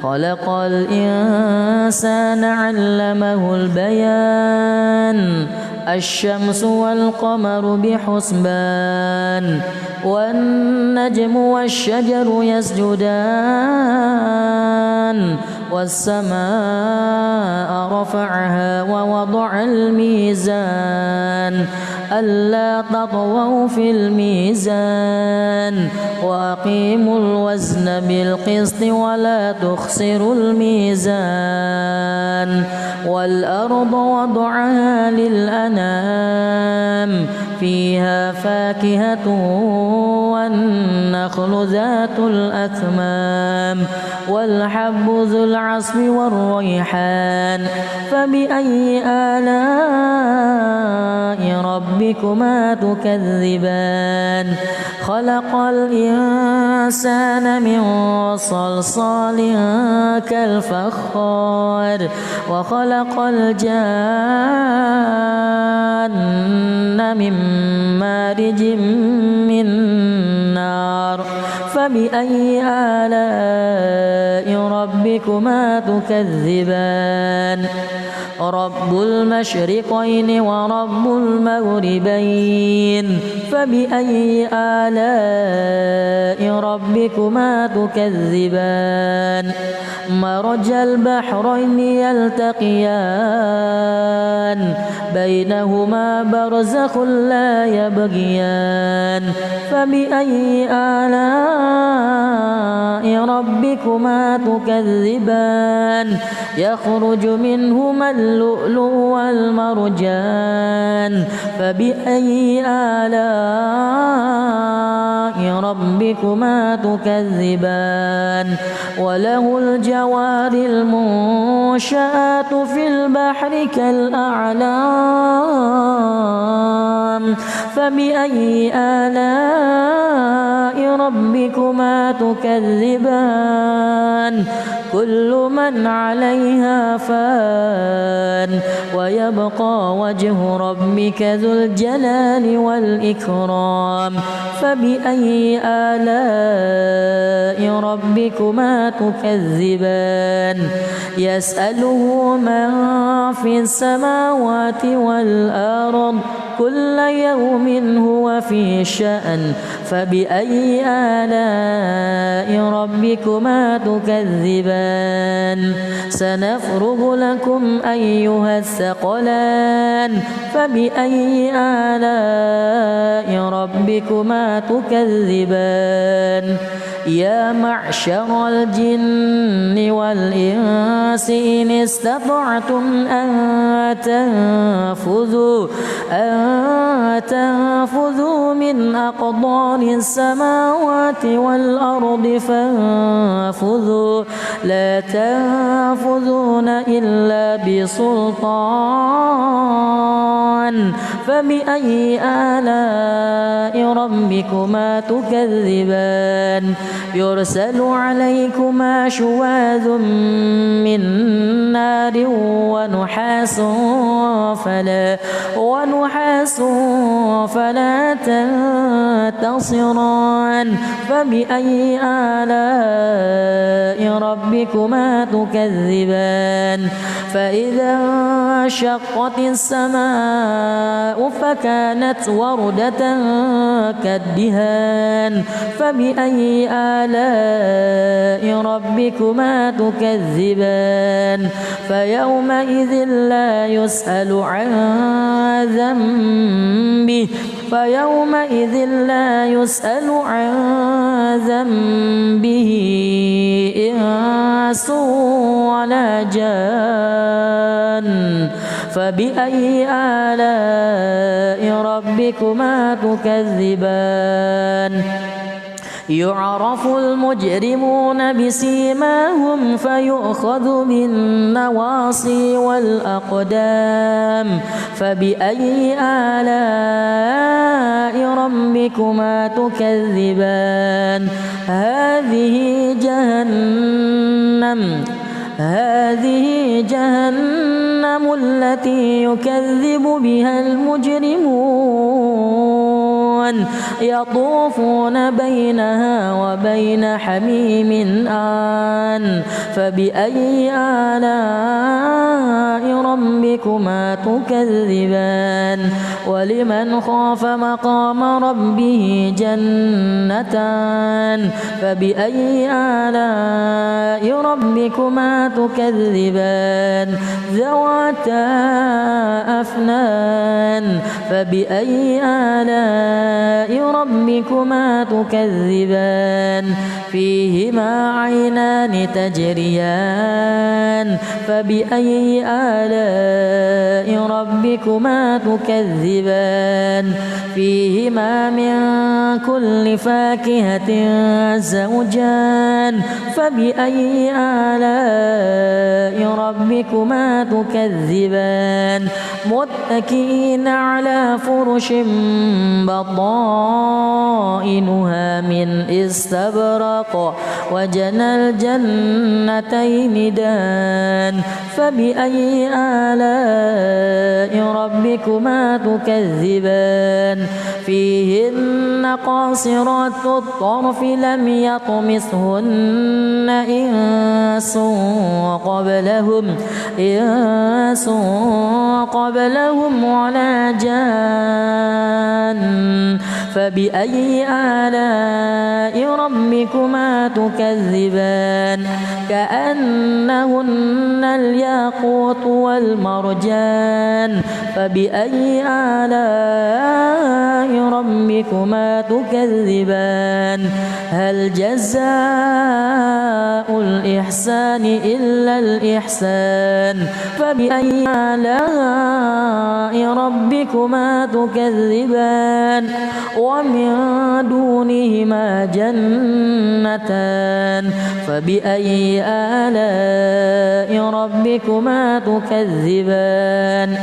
خلق الإنسان علمه البيان الشمس والقمر بحسبان والنجم والشجر يسجدان والسماء رفعها ووضع الميزان ألا تطغوا في الميزان وأقيموا الوزن بالقسط ولا تخسروا الميزان والأرض وضعها للأنام فيها فاكهة والنخل ذات الأكمام والحب ذو العصف والريحان فبأي آلاء ربكما تكذبان خلق الإنسان من صلصال كالفخار وخلق الجان من مارج من نار فبأي آلاء ربكما تكذبان رب المشرقين ورب المغربين فبأي آلاء ربكما تكذبان مرج البحرين يلتقيان بينهما برزخ لا يبغيان فبأي آلاء ربكما تكذبان يخرج منهما اللؤلؤ والمرجان فبأي آلاء ربكما تكذبان وله الجوار المنشآت في البحر كالأعلام فبأي آلاء ربكما تكذبان كل من عليها فان ويبقى وجه ربك ذو الجلال والإكرام فبأي آلاء ربكما تكذبان يسأله من في السماوات والأرض كل يوم هو في شأن فبأي آلاء ربكما تكذبان سنفرغ لكم أيها الثقلان فبأي آلاء ربكما تكذبان يا معشر الجن والإنس إن استطعتم أن تنفذوا من أقطار السماوات والأرض فانفذوا لا تنفذون إلا بسلطان فبأي آلاء ربكما تكذبان يرسل عليكما شواذ من نار ونحاس فلا تنتصران فبأي آلاء ربكما تكذبان فإذا انشقت السماء فكانت وردة كالدهان فبأي آلاء ربكما تكذبان فيومئذ لا يسأل عن ذنبه إنس ولا جان فبأي آلاء ربكما تكذبان يعرف المجرمون بسيماهم فيؤخذ بالنواصي والأقدام فبأي آلاء ربكما تكذبان هذه جهنم التي يكذب بها المجرمون يطوفون بينها وبين حميم آن فبأي آلاء ربكما تكذبان ولمن خاف مقام ربه جنتان فبأي آلاء ربكما تكذبان ذواتا أفنان فبأي آلاء ربكما تكذبان فيهما عينان تجريان فبأي آلاء ربكما تكذبان فيهما من كل فاكهة زوجان فبأي آلاء ربكما تكذبان متكئين على فرش بطائنها من استبرق وجنى الجنتين دان فبأي آلاء ربكما تكذبان فيهن قاصرات الطرف لم يطمثهن إنس قبلهم ولا جان فبأي آلاء ربكما تكذبان كأنهن الياقوت والمرجان فبأي آلاء ربكما تكذبان هل جزاء الإحسان إلا الإحسان فبأي آلاء ربكما تكذبان ومن دونهما جنتان فبأي آلاء ربكما تكذبان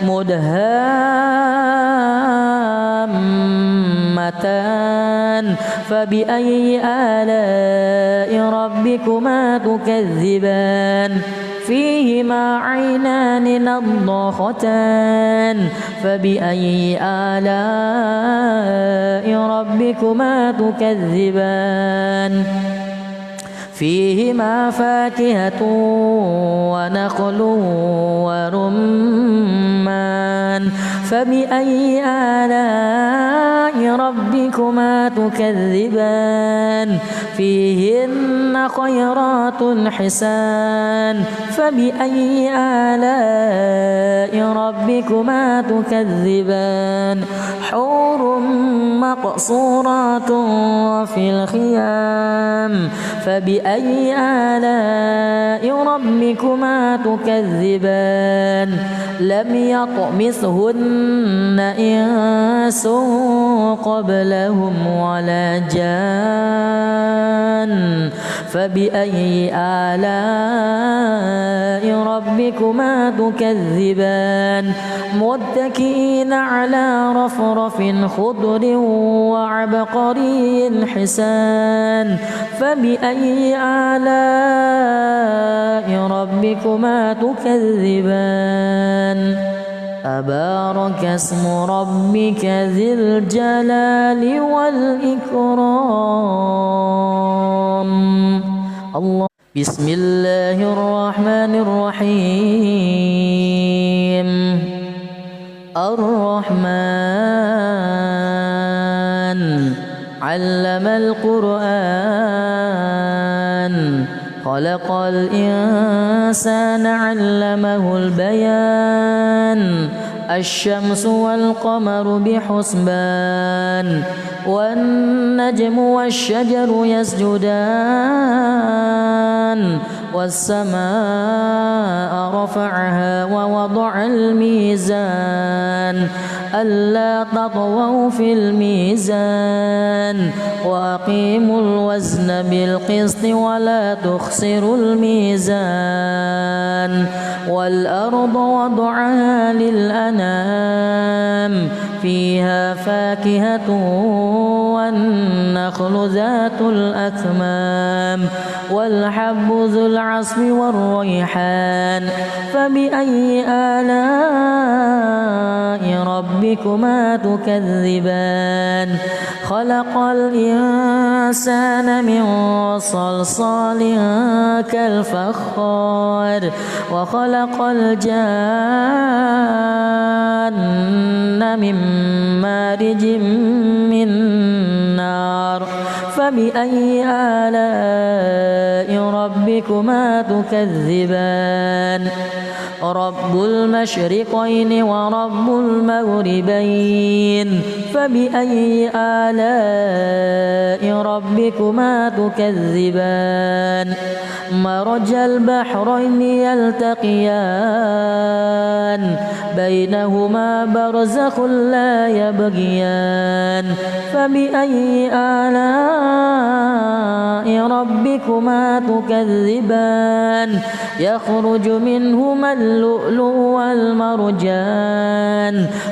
مدهامتان فبأي آلاء ربكما تكذبان فيهما عينان نضاختان فبأي آلاء ربكما تكذبان فيهما فاكهة ونخل ورمان فبأي آلاء ربكما تكذبان فيهن خيرات حسان فبأي آلاء ربكما تكذبان حور مقصورات في الخيام فبأي آلاء ربكما تكذبان لم يطمثهن إنس قبلهم ولا جان فبأي آلاء ربكما تكذبان متكئين على رفرف خضر وعبقري حسان فبأي آلاء ربكما تكذبان تبارك اسم ربك ذي الجلال والإكرام الله. بسم الله الرحمن الرحيم. الرحمن علم القرآن خلق الإنسان علمه البيان الشمس والقمر بحسبان والنجم والشجر يسجدان والسماء رفعها ووضع الميزان ألا تطغوا في الميزان وأقيموا الوزن بالقسط ولا تخسروا الميزان والأرض وضعها للأنام فيها فاكهة والنخل ذات الأكمام والحب ذو العصف والريحان فبأي آلاء ربكما تكذبان خلق الإنسان من صلصال كالفخار وخلق الجان من مارج من نار فبأي آلاء ربكما تكذبان رب المشرقين ورب المغربين فبأي آلاء ربكما تكذبان مرج البحرين يلتقيان بينهما برزخ لا يبغيان فبأي آلاء ربكما تكذبان يخرج منهما اللؤلؤ والمرجان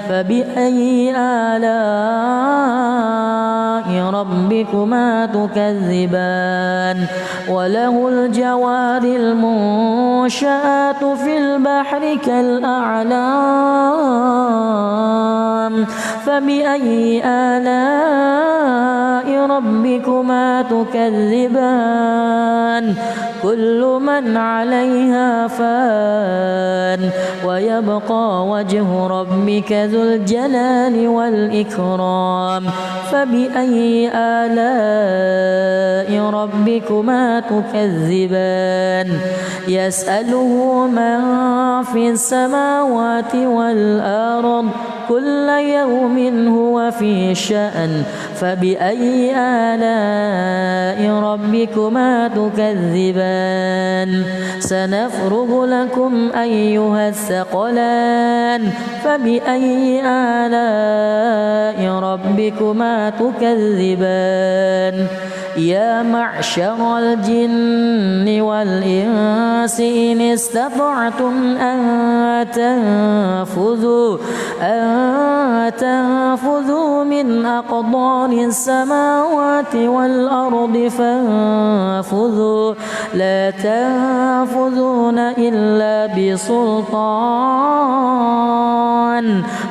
فبأي آلاء ربكما تكذبان وله الجوار المنشآت في البحر كالأعلام فبأي آلاء ربكما تكذبان كل من عليها فان ويبقى وجه ربك ذو الجلال والإكرام فبأي آلاء ربكما تكذبان يسأله من في السماوات والأرض كل يوم هو في شأن فبأي آلاء ربكما تكذبان سنفرغ لكم أيها الثقلان فبأي آلاء ربكما تكذبان يا معشر الجن والإنس إن استطعتم أن تنفذوا من أقطار السماوات والأرض فانفذوا لا تنفذون إلا بسلطان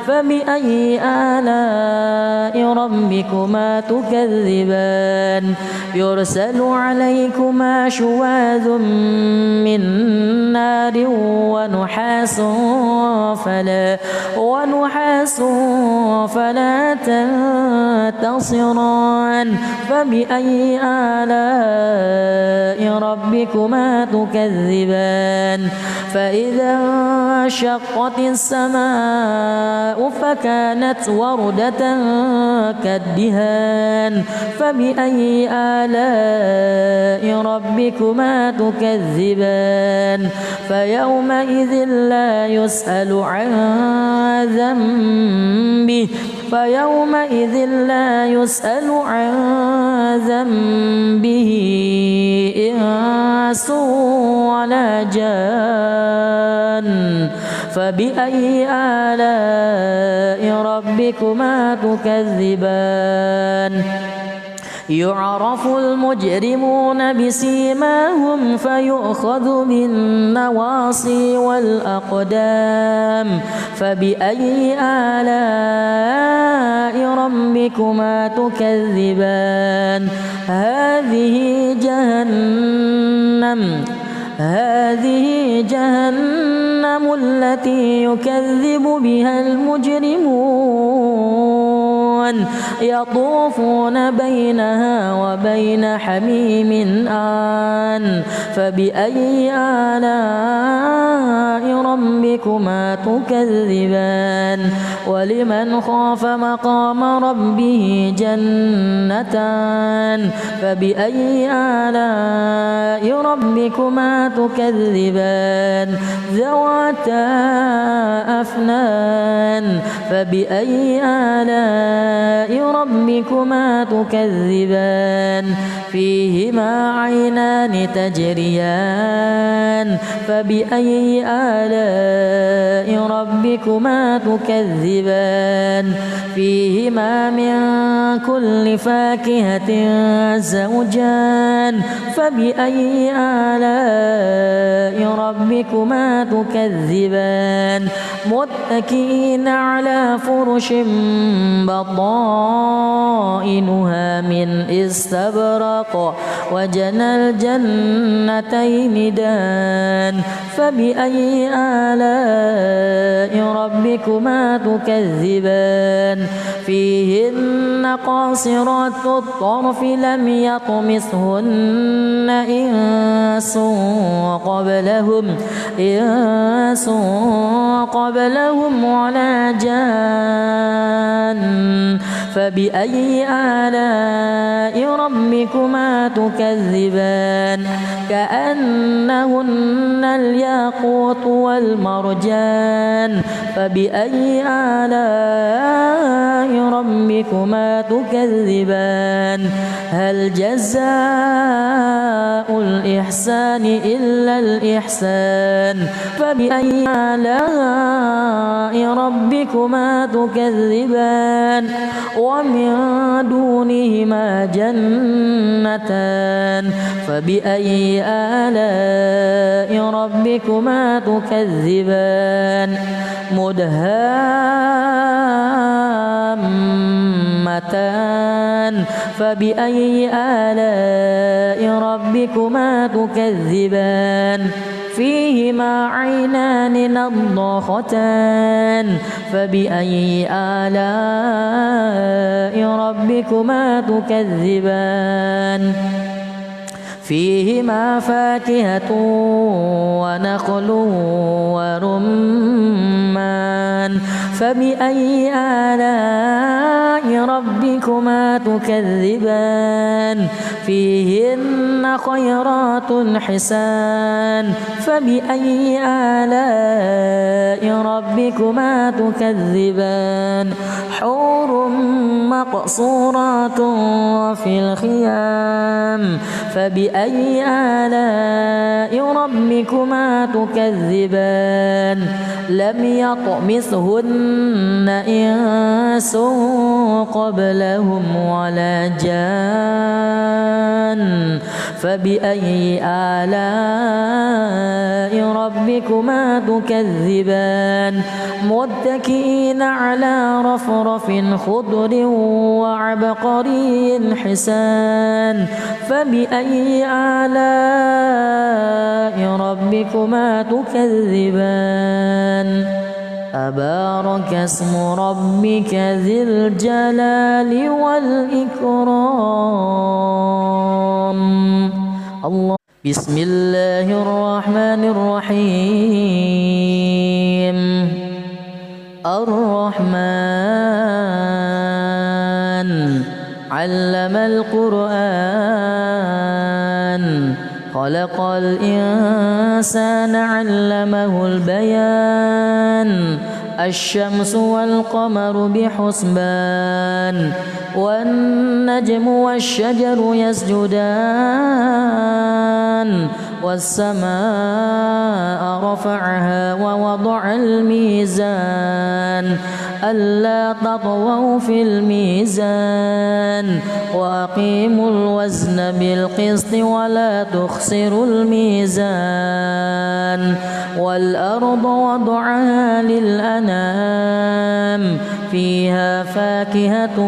فبأي آلاء ربكما تكذبان يرسل عليكما شواذ من نار ونحاس فلا ينتصران فبأي آلاء ربكما تكذبان فإذا انشقت السماء فكانت وردة كالدهان فبأي آلاء ربكما تكذبان فيومئذ لا يسأل عن ذنبه إنس ولا جان فبأي آلاء ربكما تكذبان يعرف المجرمون بسيماهم فيؤخذ بالنواصي والأقدام فبأي آلاء ربكما تكذبان هذه جهنم التي يكذب بها المجرمون يطوفون بينها وبين حميم آن فبأي آلاء ربكما تكذبان ولمن خاف مقام ربه جنتان فبأي آلاء ربكما تكذبان ذواتا أفنان فبأي آلاء ربكما تكذبان فيهما عينان تجريان فبأي آلاء ربكما تكذبان فيهما من كل فاكهة زوجان فبأي آلاء ربكما تكذبان متكئين على فرش بطائنها من استبرق وجنى الجنتين دان فبأي آلاء ربكما تكذبان فيهن قاصرات الطرف لم يطمثهن إنس قبلهم ولا جان فبأي آلاء ربكما تكذبان كأنهن الياقوت والمرجان فبأي آلاء ربكما تكذبان هل جزاء الإحسان إلا الإحسان فبأي آلاء ربكما تكذبان ومن دونهما جنتان فبأي آلاء ربكما تكذبان مدهامتان فبأي آلاء ربكما تكذبان فيهما عينان نضاختان فبأي آلاء ربكما تكذبان فيهما فاكهة ونخل ورمان فبأي آلاء ربكما تكذبان فيهن خيرات حسان فبأي آلاء ربكما تكذبان حور مقصورات في الخيام فبأي آلاء ربكما تكذبان لم يطمثهن إنس قبلهم ولا جان فبأي آلاء ربكما تكذبان متكئين على رفرف خضر وعبقري حسان فبأي آلاء ربكما تكذبان تبارك اسم ربك ذي الجلال والإكرام. الله. بسم الله الرحمن الرحيم. الرحمن علم القرآن خلق الإنسان علمه البيان الشمس والقمر بحسبان والنجم والشجر يسجدان والسماء رفعها ووضع الميزان ألا تطغوا في الميزان وأقيموا الوزن بالقسط ولا تخسروا الميزان والأرض وضعها للأنام فيها فاكهة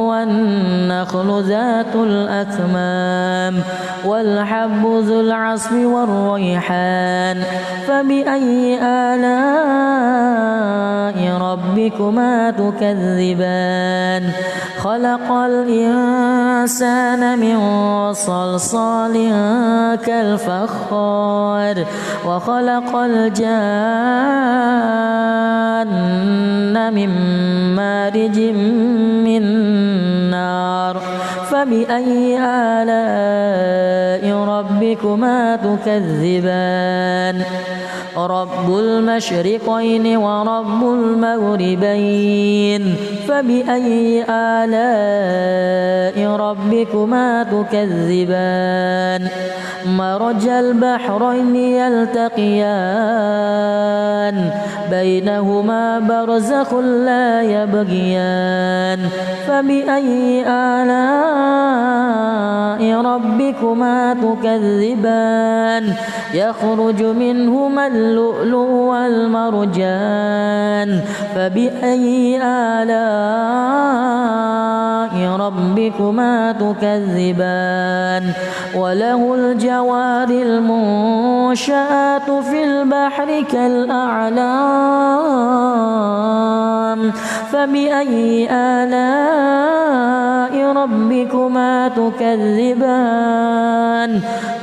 والنخل ذات الأكمام والحب ذو العصف والريحان فبأي آلاء ربكما تكذبان خلق الإنسان من صلصال كالفخار وخلق الجان من مارج من نار فبأي آلاء ربكما تكذبان رب المشرقين ورب المغربين فبأي آلاء ربكما تكذبان مرج البحرين يلتقيان بينهما برزخ لا يبغيان فبأي آلاء ربكما تكذبان يخرج منهما اللؤلؤ والمرجان فبأي آلاء ربكما تكذبان وله الجوار المنشآت في البحر كالأعلام فبأي آلاء ربكما تكذبان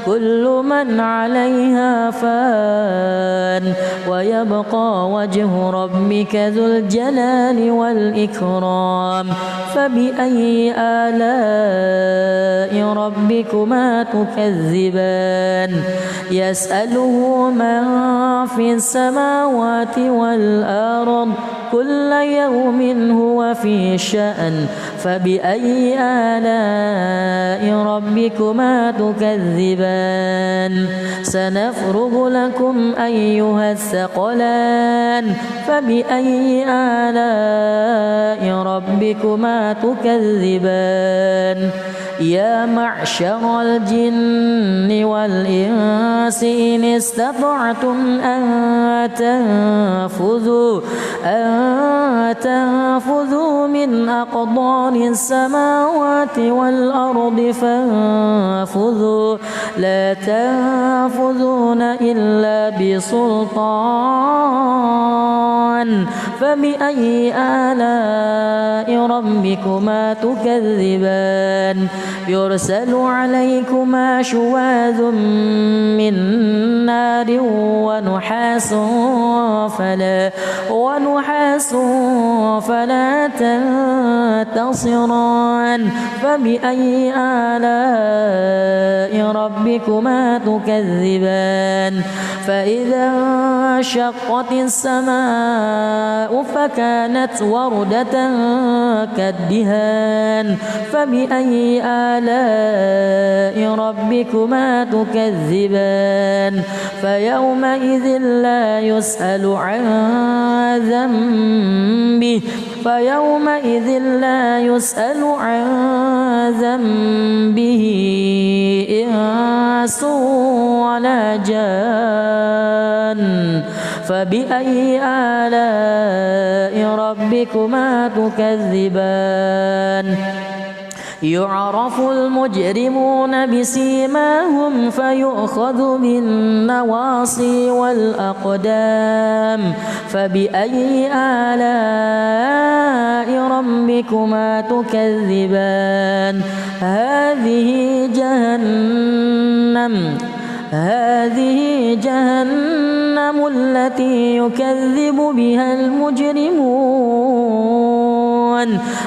كل من عليها فان ويبقى وجه ربك ذو الجلال والإكرام فبأي آلاء ربكما تكذبان يسأله من في السماوات والأرض كل يوم هو في شأن فبأي آلاء ربكما تكذبان سنفرغ لكم أيها الثقلان فبأي آلاء ربكما تكذبان يا معشر الجن والإنس إن استطعتم أن تنفذوا من أقطار السماوات والأرض فانفذوا لا تنفذون إلا بسلطان فبأي آلاء ربكما تكذبان يرسل عليكما شواذ من نار ونحاس فلا تنتصران فبأي آلاء ربكما تكذبان فإذا انشقت السماء فكانت وردة كالدهان فبأي آلاء ربكما تكذبان فيومئذ لا يسأل عن ذنبه إنس ولا جان فبأي آلاء ربكما تكذبان يعرف المجرمون بسيماهم فيؤخذ بالنواصي والأقدام فبأي آلاء ربكما تكذبان هذه جهنم التي يكذب بها المجرمون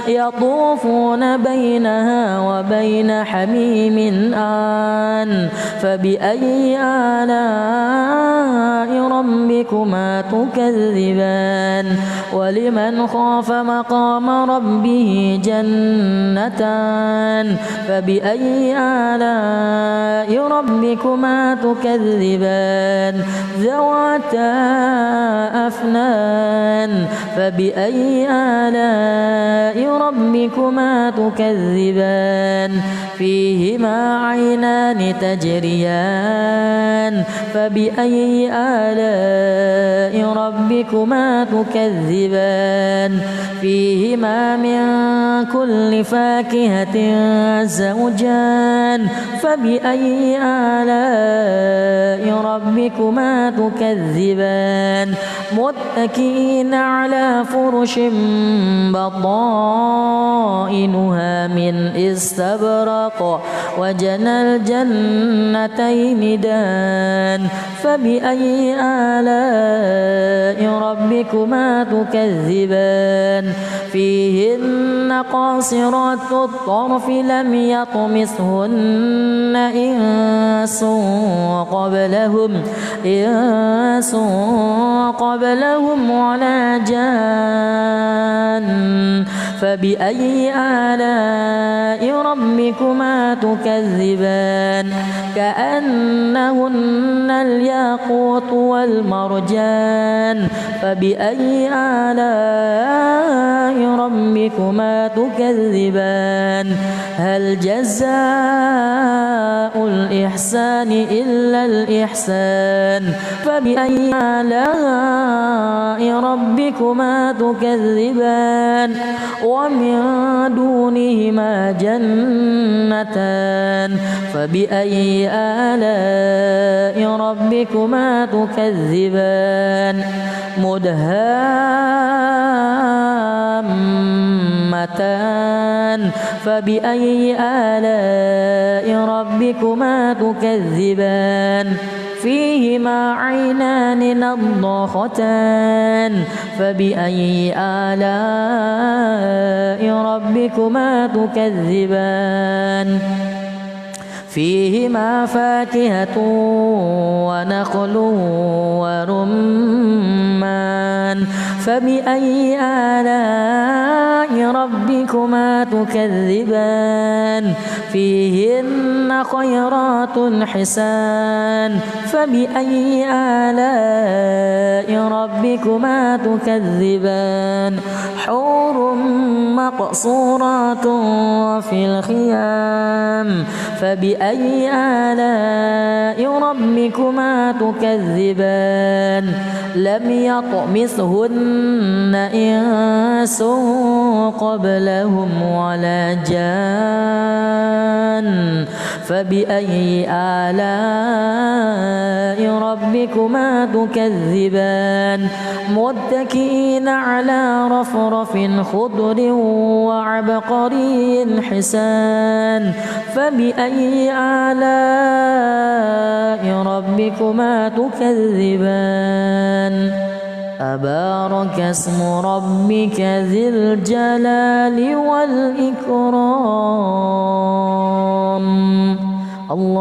يطوفون بينها وبين حميم آن فبأي آلاء ربكما تكذبان ولمن خاف مقام ربه جنتان فبأي آلاء ربكما تكذبان ذواتا أفنان فبأي آلاء ربكما تكذبان فيهما عينان تجريان فبأي آلاء ربكما تكذبان فيهما من كل فاكهة زوجان فبأي آلاء ربكما تكذبان متكئين على فرش بطائنها من استبرق وجنى الجنتين دان فبأي آلاء ربكما تكذبان فيهن قاصرات الطرف لم يطمثهن إنس قبلهم ولا جان فبأي آلاء ربكما تكذبان كأنهن الياقوت والمرجان فبأي آلاء ربكما تكذبان هل جزاء الإحسان إلا الإحسان فبأي آلاء ربكما تكذبان ومن دونهما جنتان فبأي آلاء ربكما تكذبان مدهامتان فبأي آلاء ربكما تكذبان فيهما عينان نضاختان فبأي آلاء ربكما تكذبان فيهما فاكهة ونخل ورمان فبأي آلاء ربكما تكذبان فيهن خيرات حسان فبأي آلاء ربكما تكذبان حور مقصورات في الخيام فبأي آلاء ربكما تكذبان لم يطمثهن إنس قبلهم ولا جان فبأي آلاء ربكما تكذبان متكئين على رفرف خضر وعبقري حسان فبأي آلاء ربكما تكذبان تبارك اسم ربك ذي الجلال والإكرام الله